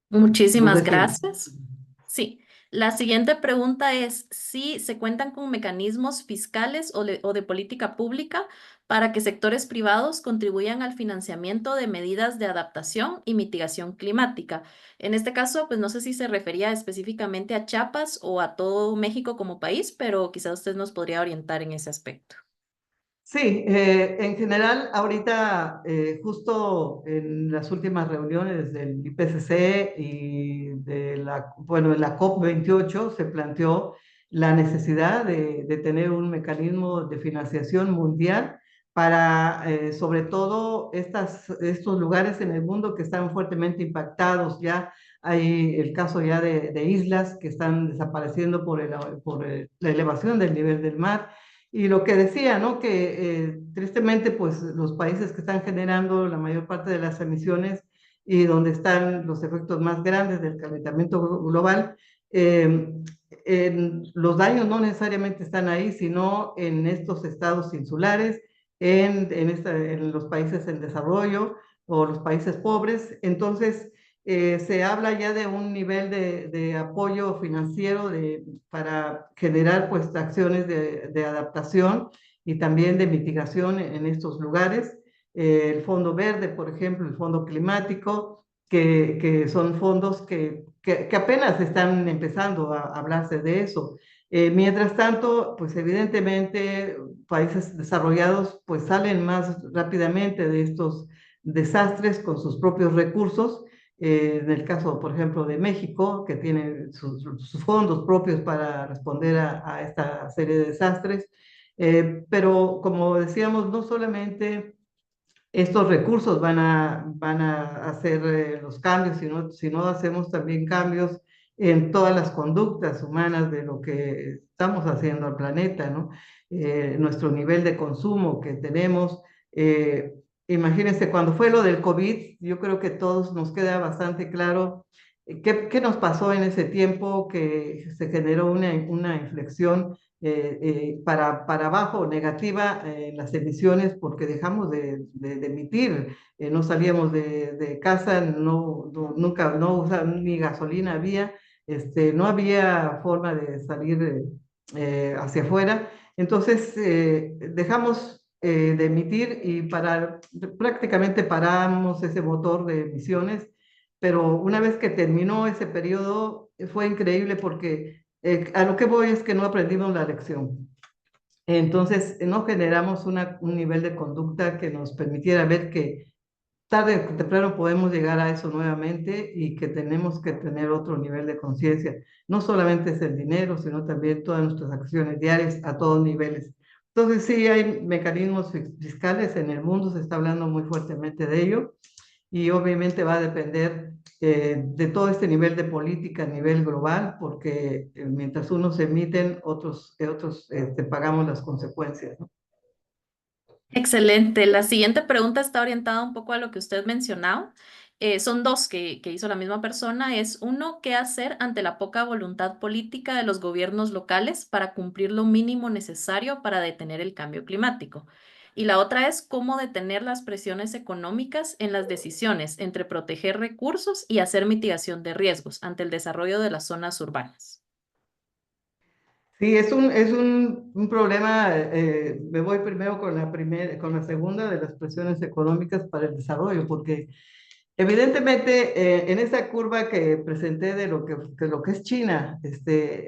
Muchísimas Dudes que- gracias. Sí, La siguiente pregunta es si se cuentan con mecanismos fiscales o de política pública para que sectores privados contribuyan al financiamiento de medidas de adaptación y mitigación climática. En este caso, pues no sé si se refería específicamente a Chiapas o a todo México como país, pero quizás usted nos podría orientar en ese aspecto. Sí, en general, ahorita, justo en las últimas reuniones del IPCC y bueno, en la COP28 se planteó la necesidad de tener un mecanismo de financiación mundial para, sobre todo, estos lugares en el mundo que están fuertemente impactados. Ya hay el caso ya de islas que están desapareciendo por la elevación del nivel del mar. Y lo que decía, ¿no? Que tristemente, pues los países que están generando la mayor parte de las emisiones y donde están los efectos más grandes del calentamiento global, eh, los daños no necesariamente están ahí, sino en estos estados insulares, en los países en desarrollo o los países pobres. Entonces, se habla ya de un nivel de apoyo financiero para generar pues acciones de adaptación y también de mitigación en estos lugares. El Fondo Verde, por ejemplo, el Fondo Climático, que son fondos que apenas están empezando a hablarse de eso. Mientras tanto, pues evidentemente países desarrollados pues salen más rápidamente de estos desastres con sus propios recursos. En el caso, por ejemplo, de México, que tiene sus fondos propios para responder a esta serie de desastres. Pero como decíamos, no solamente estos recursos van a hacer los cambios, sino hacemos también cambios en todas las conductas humanas de lo que estamos haciendo al planeta, ¿no? Nuestro nivel de consumo que tenemos. Imagínense, cuando fue lo del COVID, yo creo que todos nos queda bastante claro qué nos pasó en ese tiempo, que se generó una inflexión para abajo, negativa en las emisiones, porque dejamos de emitir, no salíamos de casa, nunca, no usaban ni gasolina había, no había forma de salir hacia afuera. Entonces, dejamos de emitir y prácticamente paramos ese motor de emisiones, pero una vez que terminó ese periodo, fue increíble porque a lo que voy es que no aprendimos la lección. Entonces, no generamos un nivel de conducta que nos permitiera ver que tarde o temprano podemos llegar a eso nuevamente y que tenemos que tener otro nivel de conciencia. No solamente es el dinero, sino también todas nuestras acciones diarias a todos niveles. Entonces, sí hay mecanismos fiscales en el mundo, se está hablando muy fuertemente de ello y obviamente va a depender de todo este nivel de política a nivel global, porque mientras unos emiten, otros pagamos las consecuencias, ¿no? Excelente. La siguiente pregunta está orientada un poco a lo que usted mencionaba. Son dos que hizo la misma persona. Es uno, ¿qué hacer ante la poca voluntad política de los gobiernos locales para cumplir lo mínimo necesario para detener el cambio climático? Y la otra es cómo detener las presiones económicas en las decisiones entre proteger recursos y hacer mitigación de riesgos ante el desarrollo de las zonas urbanas. Sí, un problema. Me voy primero con la segunda de las presiones económicas para el desarrollo, porque evidentemente en esa curva que presenté de lo que es China,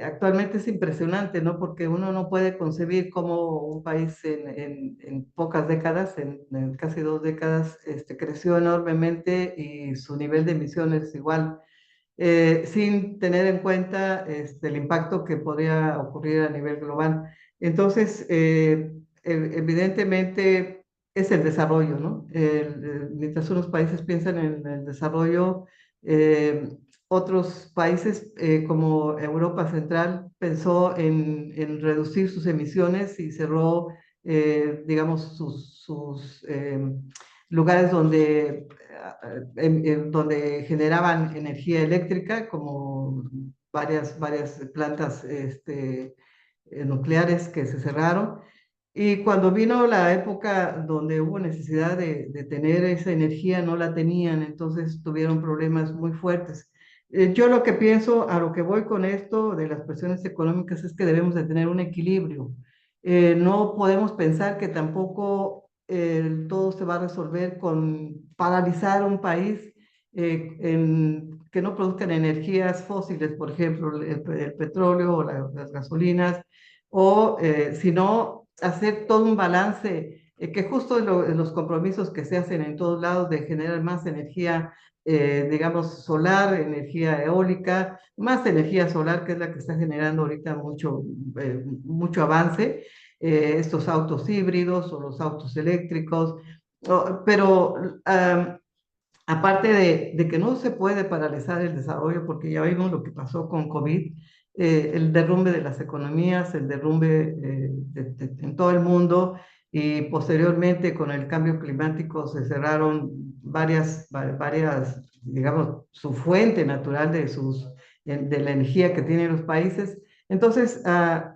actualmente es impresionante, ¿no? Porque uno no puede concebir cómo un país en pocas décadas, en casi 2 décadas, creció enormemente y su nivel de emisiones igual, sin tener en cuenta el impacto que podría ocurrir a nivel global. Entonces, evidentemente es el desarrollo, ¿no? Mientras unos países piensan en el desarrollo, otros países como Europa Central pensó en reducir sus emisiones y cerró, digamos, sus lugares donde generaban energía eléctrica, como varias plantas nucleares que se cerraron. Y cuando vino la época donde hubo necesidad de tener esa energía, no la tenían, entonces tuvieron problemas muy fuertes. Yo lo que pienso, a lo que voy con esto de las presiones económicas es que debemos de tener un equilibrio. No podemos pensar que tampoco todo se va a resolver con paralizar un país que no produzcan energías fósiles, por ejemplo, el petróleo o las gasolinas, o sino hacer todo un balance, que justo en los compromisos que se hacen en todos lados de generar más energía digamos, solar, energía eólica, más energía solar, que es la que está generando ahorita mucho avance, estos autos híbridos o los autos eléctricos, pero aparte de que no se puede paralizar el desarrollo, porque ya vimos lo que pasó con COVID, el derrumbe de las economías, el derrumbe en todo el mundo, y posteriormente con el cambio climático se cerraron varias, digamos, su fuente natural de la energía que tienen los países. Entonces,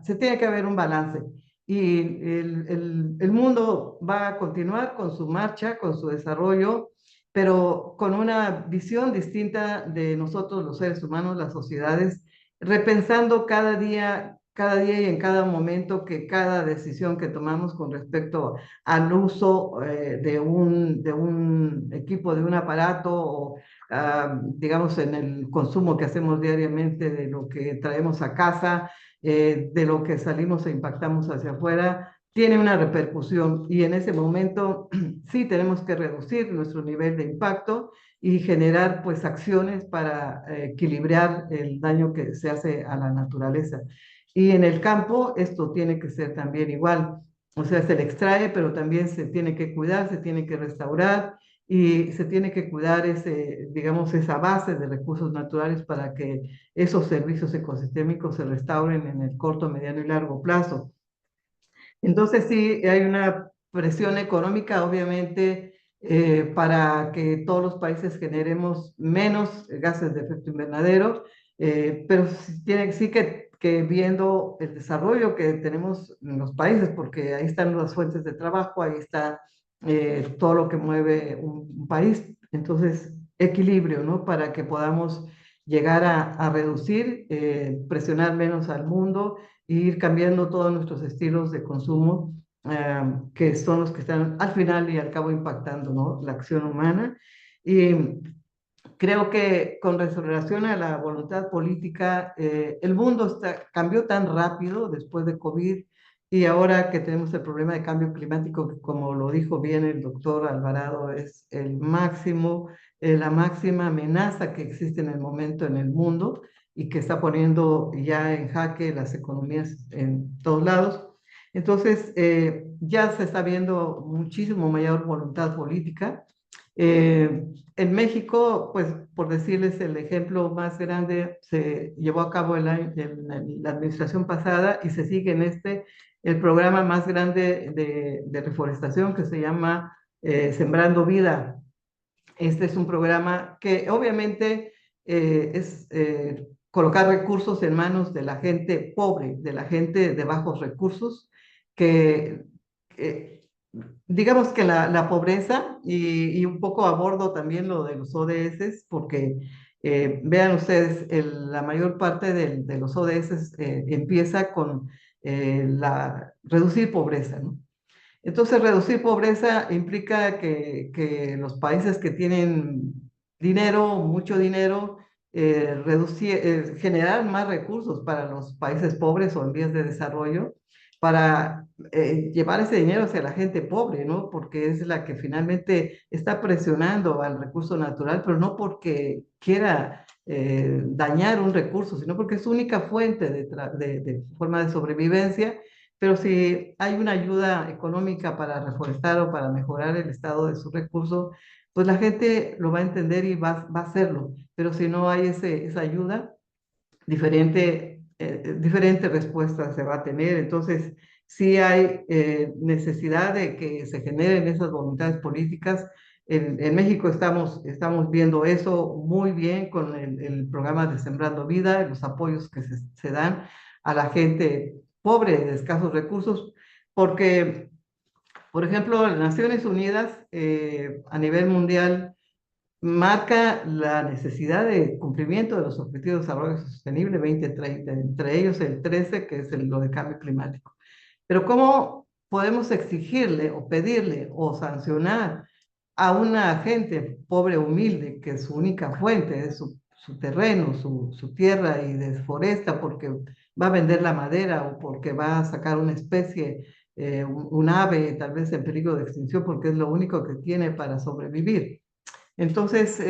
se tiene que haber un balance. Y el mundo va a continuar con su marcha, con su desarrollo, pero con una visión distinta de nosotros los seres humanos, las sociedades, repensando cada día y en cada momento que cada decisión que tomamos con respecto al uso de un equipo, de un aparato, o digamos en el consumo que hacemos diariamente de lo que traemos a casa, de lo que salimos e impactamos hacia afuera, tiene una repercusión, y en ese momento sí tenemos que reducir nuestro nivel de impacto y generar pues acciones para equilibrar el daño que se hace a la naturaleza. Y en el campo esto tiene que ser también igual, o sea, se le extrae, pero también se tiene que cuidar, se tiene que restaurar y se tiene que cuidar digamos, esa base de recursos naturales para que esos servicios ecosistémicos se restauren en el corto, mediano y largo plazo. Entonces sí, hay una presión económica, obviamente, para que todos los países generemos menos gases de efecto invernadero, pero sí que viendo el desarrollo que tenemos en los países, porque ahí están las fuentes de trabajo, ahí está todo lo que mueve un país. Entonces, equilibrio, ¿no? Para que podamos llegar a reducir, presionar menos al mundo e ir cambiando todos nuestros estilos de consumo, que son los que están al final y al cabo impactando, ¿no? La acción humana. Y creo que con relación a la voluntad política, el mundo cambió tan rápido después de COVID, y ahora que tenemos el problema de cambio climático, que como lo dijo bien el doctor Alvarado, es la máxima amenaza que existe en el momento en el mundo, y que está poniendo ya en jaque las economías en todos lados. Entonces, ya se está viendo muchísimo mayor voluntad política. En México, pues por decirles el ejemplo más grande, se llevó a cabo en la administración pasada, y se sigue en el programa más grande de reforestación, que se llama Sembrando Vida. Este es un programa que obviamente es colocar recursos en manos de la gente pobre, de la gente de bajos recursos, que digamos que la pobreza, y un poco abordo también lo de los ODS, porque vean ustedes, la mayor parte de los ODS empieza con reducir pobreza, ¿no? Entonces, reducir pobreza implica que los países que tienen dinero, mucho dinero, generar más recursos para los países pobres o en vías de desarrollo, para llevar ese dinero hacia la gente pobre, ¿no? Porque es la que finalmente está presionando al recurso natural, pero no porque quiera dañar un recurso, sino porque es su única fuente de forma de sobrevivencia. Pero si hay una ayuda económica para reforestar o para mejorar el estado de sus recursos, pues la gente lo va a entender y va a hacerlo. Pero si no hay esa ayuda, diferente respuesta se va a tener. Entonces, sí hay necesidad de que se generen esas voluntades políticas. En México estamos viendo eso muy bien con el programa de Sembrando Vida, los apoyos que se dan a la gente pobre, de escasos recursos, porque, por ejemplo, las Naciones Unidas a nivel mundial marca la necesidad de cumplimiento de los Objetivos de Desarrollo Sostenible 2030, entre ellos el 13, que es lo de cambio climático. Pero ¿cómo podemos exigirle o pedirle o sancionar a una gente pobre, humilde, que su única fuente es su terreno, su tierra, y desforesta porque va a vender la madera o porque va a sacar una especie, un ave tal vez en peligro de extinción porque es lo único que tiene para sobrevivir? Entonces,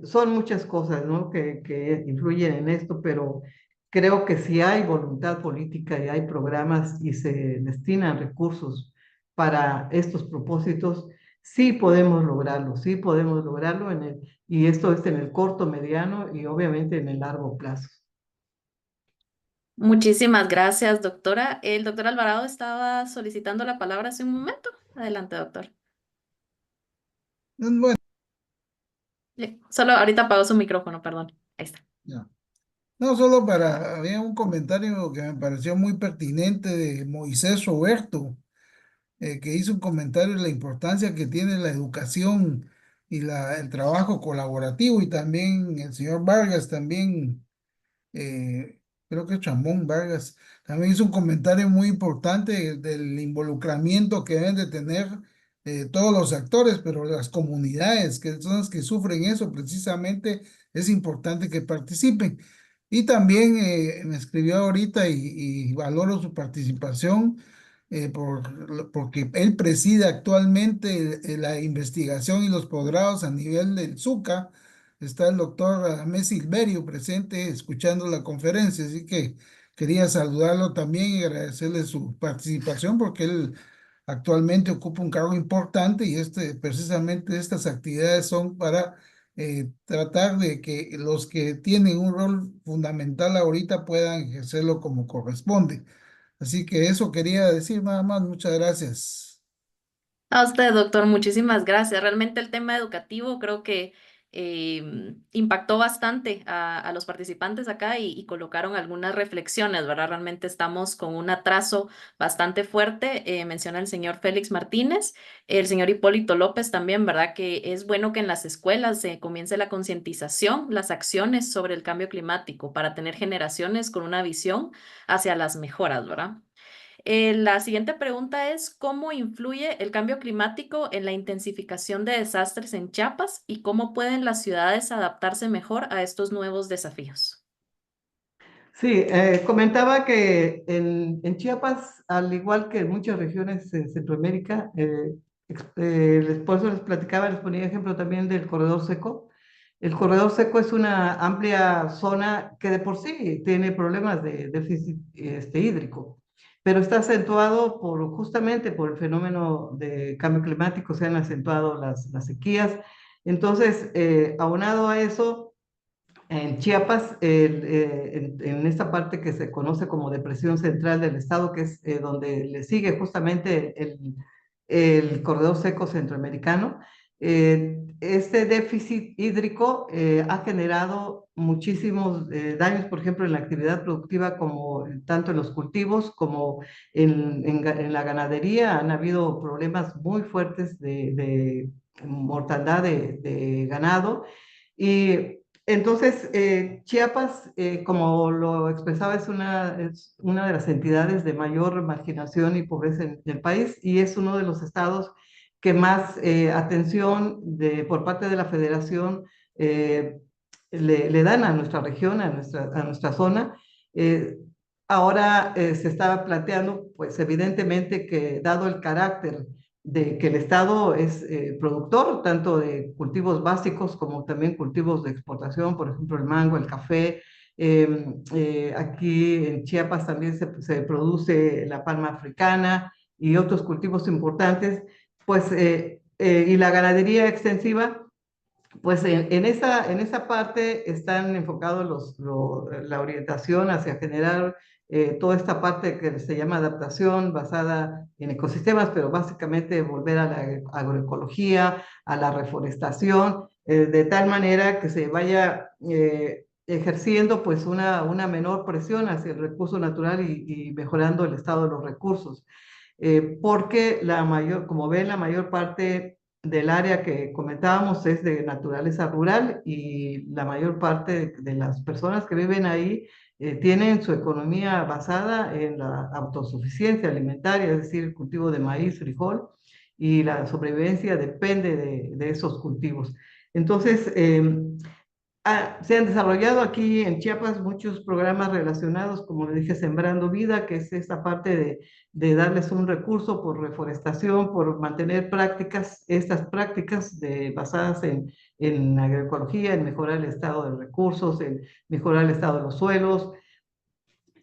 son muchas cosas, ¿no?, que influyen en esto, pero creo que si hay voluntad política y hay programas y se destinan recursos para estos propósitos, sí podemos lograrlo y esto es en el corto, mediano y obviamente en el largo plazo. Muchísimas gracias, doctora. El doctor Alvarado estaba solicitando la palabra hace un momento. Adelante, doctor. Bueno, Solo ahorita apagó su micrófono, perdón. Ahí está. ya. No, había un comentario que me pareció muy pertinente de Moisés Roberto, que hizo un comentario de la importancia que tiene la educación y el trabajo colaborativo, y también el señor Vargas también, eh, creo que Chambón Vargas, también hizo un comentario muy importante del involucramiento que deben de tener todos los actores, pero las comunidades, que son las que sufren eso, precisamente es importante que participen. Y también me escribió ahorita y valoro su participación, porque él preside actualmente la investigación y los posgrados a nivel del ZUCA. Está el doctor Radamés Silverio presente escuchando la conferencia, así que quería saludarlo también y agradecerle su participación porque él actualmente ocupa un cargo importante, y precisamente estas actividades son para tratar de que los que tienen un rol fundamental ahorita puedan ejercerlo como corresponde. Así que eso quería decir nada más. Muchas gracias. A usted, doctor, muchísimas gracias. Realmente el tema educativo creo que impactó bastante a los participantes acá y colocaron algunas reflexiones, ¿verdad? Realmente estamos con un atraso bastante fuerte. Menciona el señor Félix Martínez, el señor Hipólito López también, ¿verdad? Que es bueno que en las escuelas se comience la concientización, las acciones sobre el cambio climático para tener generaciones con una visión hacia las mejoras, ¿verdad? La siguiente pregunta es, ¿cómo influye el cambio climático en la intensificación de desastres en Chiapas y cómo pueden las ciudades adaptarse mejor a estos nuevos desafíos? Sí, comentaba que en Chiapas, al igual que en muchas regiones en Centroamérica, por eso les platicaba, les ponía ejemplo también del corredor seco. El corredor seco es una amplia zona que de por sí tiene problemas de déficit hídrico, pero está acentuado justamente por el fenómeno de cambio climático, se han acentuado las sequías. Entonces, aunado a eso, en Chiapas, en esta parte que se conoce como Depresión Central del Estado, que es donde le sigue justamente el corredor seco centroamericano, este déficit hídrico ha generado muchísimos daños, por ejemplo, en la actividad productiva, como tanto en los cultivos como en la ganadería. Han habido problemas muy fuertes de mortandad de ganado. Y entonces, Chiapas, como lo expresaba, es una de las entidades de mayor marginación y pobreza en el país, y es uno de los estados que más atención por parte de la federación le dan a nuestra región, a nuestra zona. Eh, Ahora se está planteando, pues evidentemente que dado el carácter de que el Estado es productor tanto de cultivos básicos como también cultivos de exportación, por ejemplo el mango, el café. Aquí en Chiapas también se produce la palma africana y otros cultivos importantes, pues, y la ganadería extensiva. Pues en esa parte están enfocados la orientación hacia generar toda esta parte que se llama adaptación basada en ecosistemas, pero básicamente volver a la agroecología, a la reforestación, de tal manera que se vaya ejerciendo pues una menor presión hacia el recurso natural y mejorando el estado de los recursos. Porque como ven, la mayor parte del área que comentábamos es de naturaleza rural y la mayor parte de las personas que viven ahí tienen su economía basada en la autosuficiencia alimentaria, es decir, el cultivo de maíz, frijol, y la sobrevivencia depende de esos cultivos. Entonces, se han desarrollado aquí en Chiapas muchos programas relacionados, como le dije, Sembrando Vida, que es esta parte de darles un recurso por reforestación, por mantener estas prácticas basadas en agroecología, en mejorar el estado de recursos, en mejorar el estado de los suelos.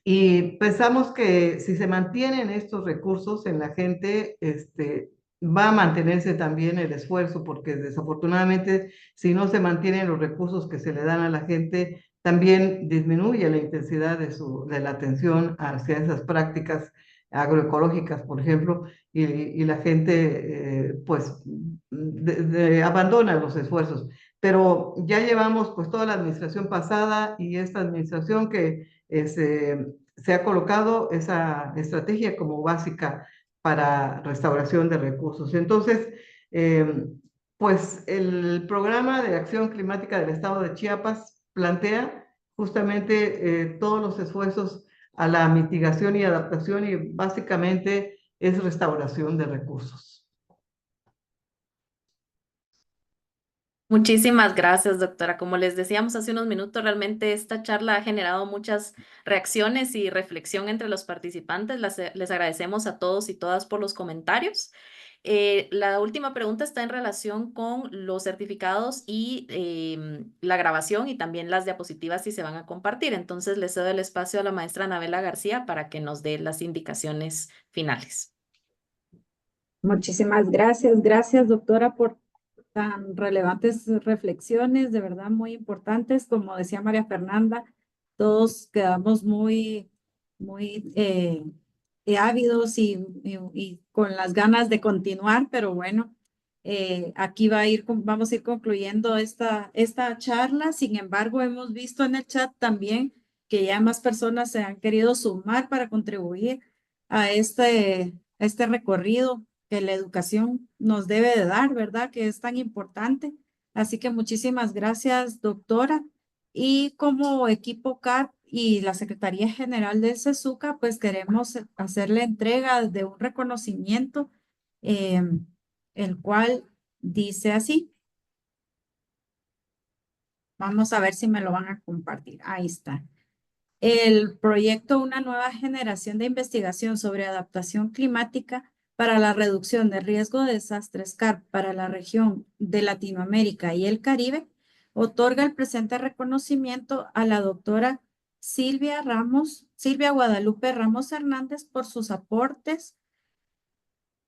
Y pensamos que si se mantienen estos recursos en la gente, va a mantenerse también el esfuerzo, porque desafortunadamente si no se mantienen los recursos que se le dan a la gente, también disminuye la intensidad de la atención hacia esas prácticas agroecológicas, por ejemplo, y la gente pues abandona los esfuerzos. Pero ya llevamos pues toda la administración pasada y esta administración que se ha colocado esa estrategia como básica para restauración de recursos. Entonces, pues el programa de acción climática del estado de Chiapas plantea justamente todos los esfuerzos a la mitigación y adaptación y básicamente es restauración de recursos. Muchísimas gracias, doctora. Como les decíamos hace unos minutos, realmente esta charla ha generado muchas reacciones y reflexión entre los participantes. Les agradecemos a todos y todas por los comentarios. La última pregunta está en relación con los certificados y la grabación y también las diapositivas si se van a compartir. Entonces, les cedo el espacio a la maestra Anabela García para que nos dé las indicaciones finales. Muchísimas gracias. Gracias, doctora, por tan relevantes reflexiones, de verdad muy importantes. Como decía María Fernanda, todos quedamos muy ávidos y con las ganas de continuar, pero bueno, aquí vamos a ir concluyendo esta charla. Sin embargo, hemos visto en el chat también que ya más personas se han querido sumar para contribuir a este recorrido que la educación nos debe de dar, ¿verdad? Que es tan importante. Así que muchísimas gracias, doctora. Y como equipo CARP y la Secretaría General del CESUCA, pues queremos hacerle entrega de un reconocimiento, el cual dice así. Vamos a ver si me lo van a compartir. Ahí está. El proyecto Una nueva generación de investigación sobre adaptación climática para la reducción de riesgo de desastres CARP para la región de Latinoamérica y el Caribe otorga el presente reconocimiento a la doctora Silvia Guadalupe Ramos Hernández por sus aportes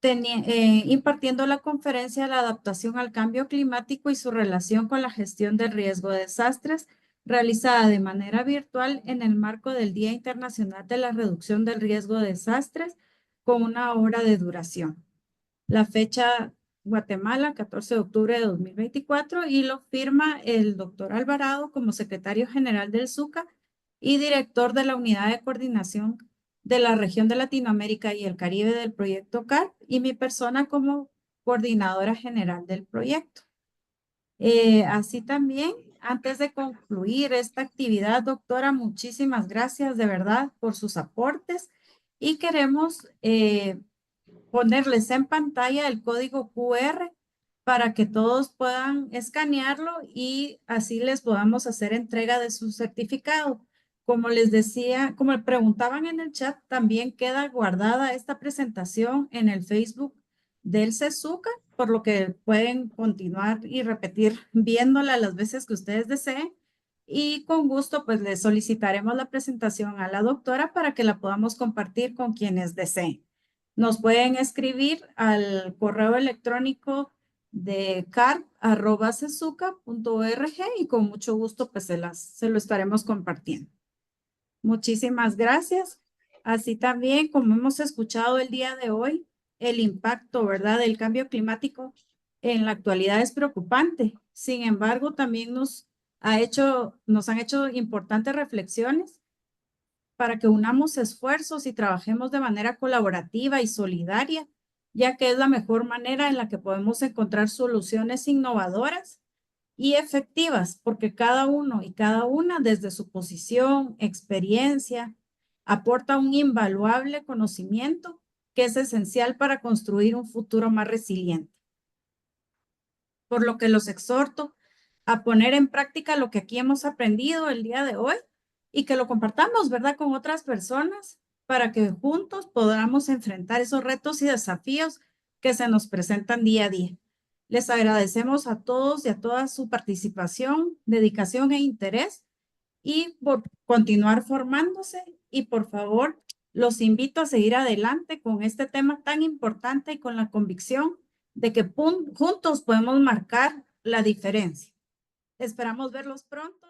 impartiendo la conferencia La adaptación al cambio climático y su relación con la gestión del riesgo de desastres, realizada de manera virtual en el marco del Día Internacional de la Reducción del Riesgo de Desastres, con 1 hora de duración. La fecha, Guatemala, 14 de octubre de 2024, y lo firma el doctor Alvarado como secretario general del SUCA y director de la Unidad de Coordinación de la región de Latinoamérica y el Caribe del proyecto CARP, y mi persona como coordinadora general del proyecto. Así también, antes de concluir esta actividad, doctora, muchísimas gracias de verdad por sus aportes y queremos ponerles en pantalla el código QR para que todos puedan escanearlo y así les podamos hacer entrega de su certificado. Como les decía, como me preguntaban en el chat, también queda guardada esta presentación en el Facebook del CESUCA, por lo que pueden continuar y repetir viéndola las veces que ustedes deseen. Y con gusto, pues les solicitaremos la presentación a la doctora para que la podamos compartir con quienes deseen. Nos pueden escribir al correo electrónico de carp@cesuca.org y con mucho gusto pues se lo estaremos compartiendo. Muchísimas gracias. Así también, como hemos escuchado el día de hoy, el impacto, ¿verdad?, del cambio climático en la actualidad es preocupante. Sin embargo, también nos han hecho importantes reflexiones para que unamos esfuerzos y trabajemos de manera colaborativa y solidaria ya que es la mejor manera en la que podemos encontrar soluciones innovadoras y efectivas, porque cada uno y cada una desde su posición, experiencia, aporta un invaluable conocimiento que es esencial para construir un futuro más resiliente. Por lo que los exhorto a poner en práctica lo que aquí hemos aprendido el día de hoy y que lo compartamos, ¿verdad?, con otras personas para que juntos podamos enfrentar esos retos y desafíos que se nos presentan día a día. Les agradecemos a todos y a todas su participación, dedicación e interés y por continuar formándose y por favor los invito a seguir adelante con este tema tan importante y con la convicción de que juntos podemos marcar la diferencia. Esperamos verlos pronto.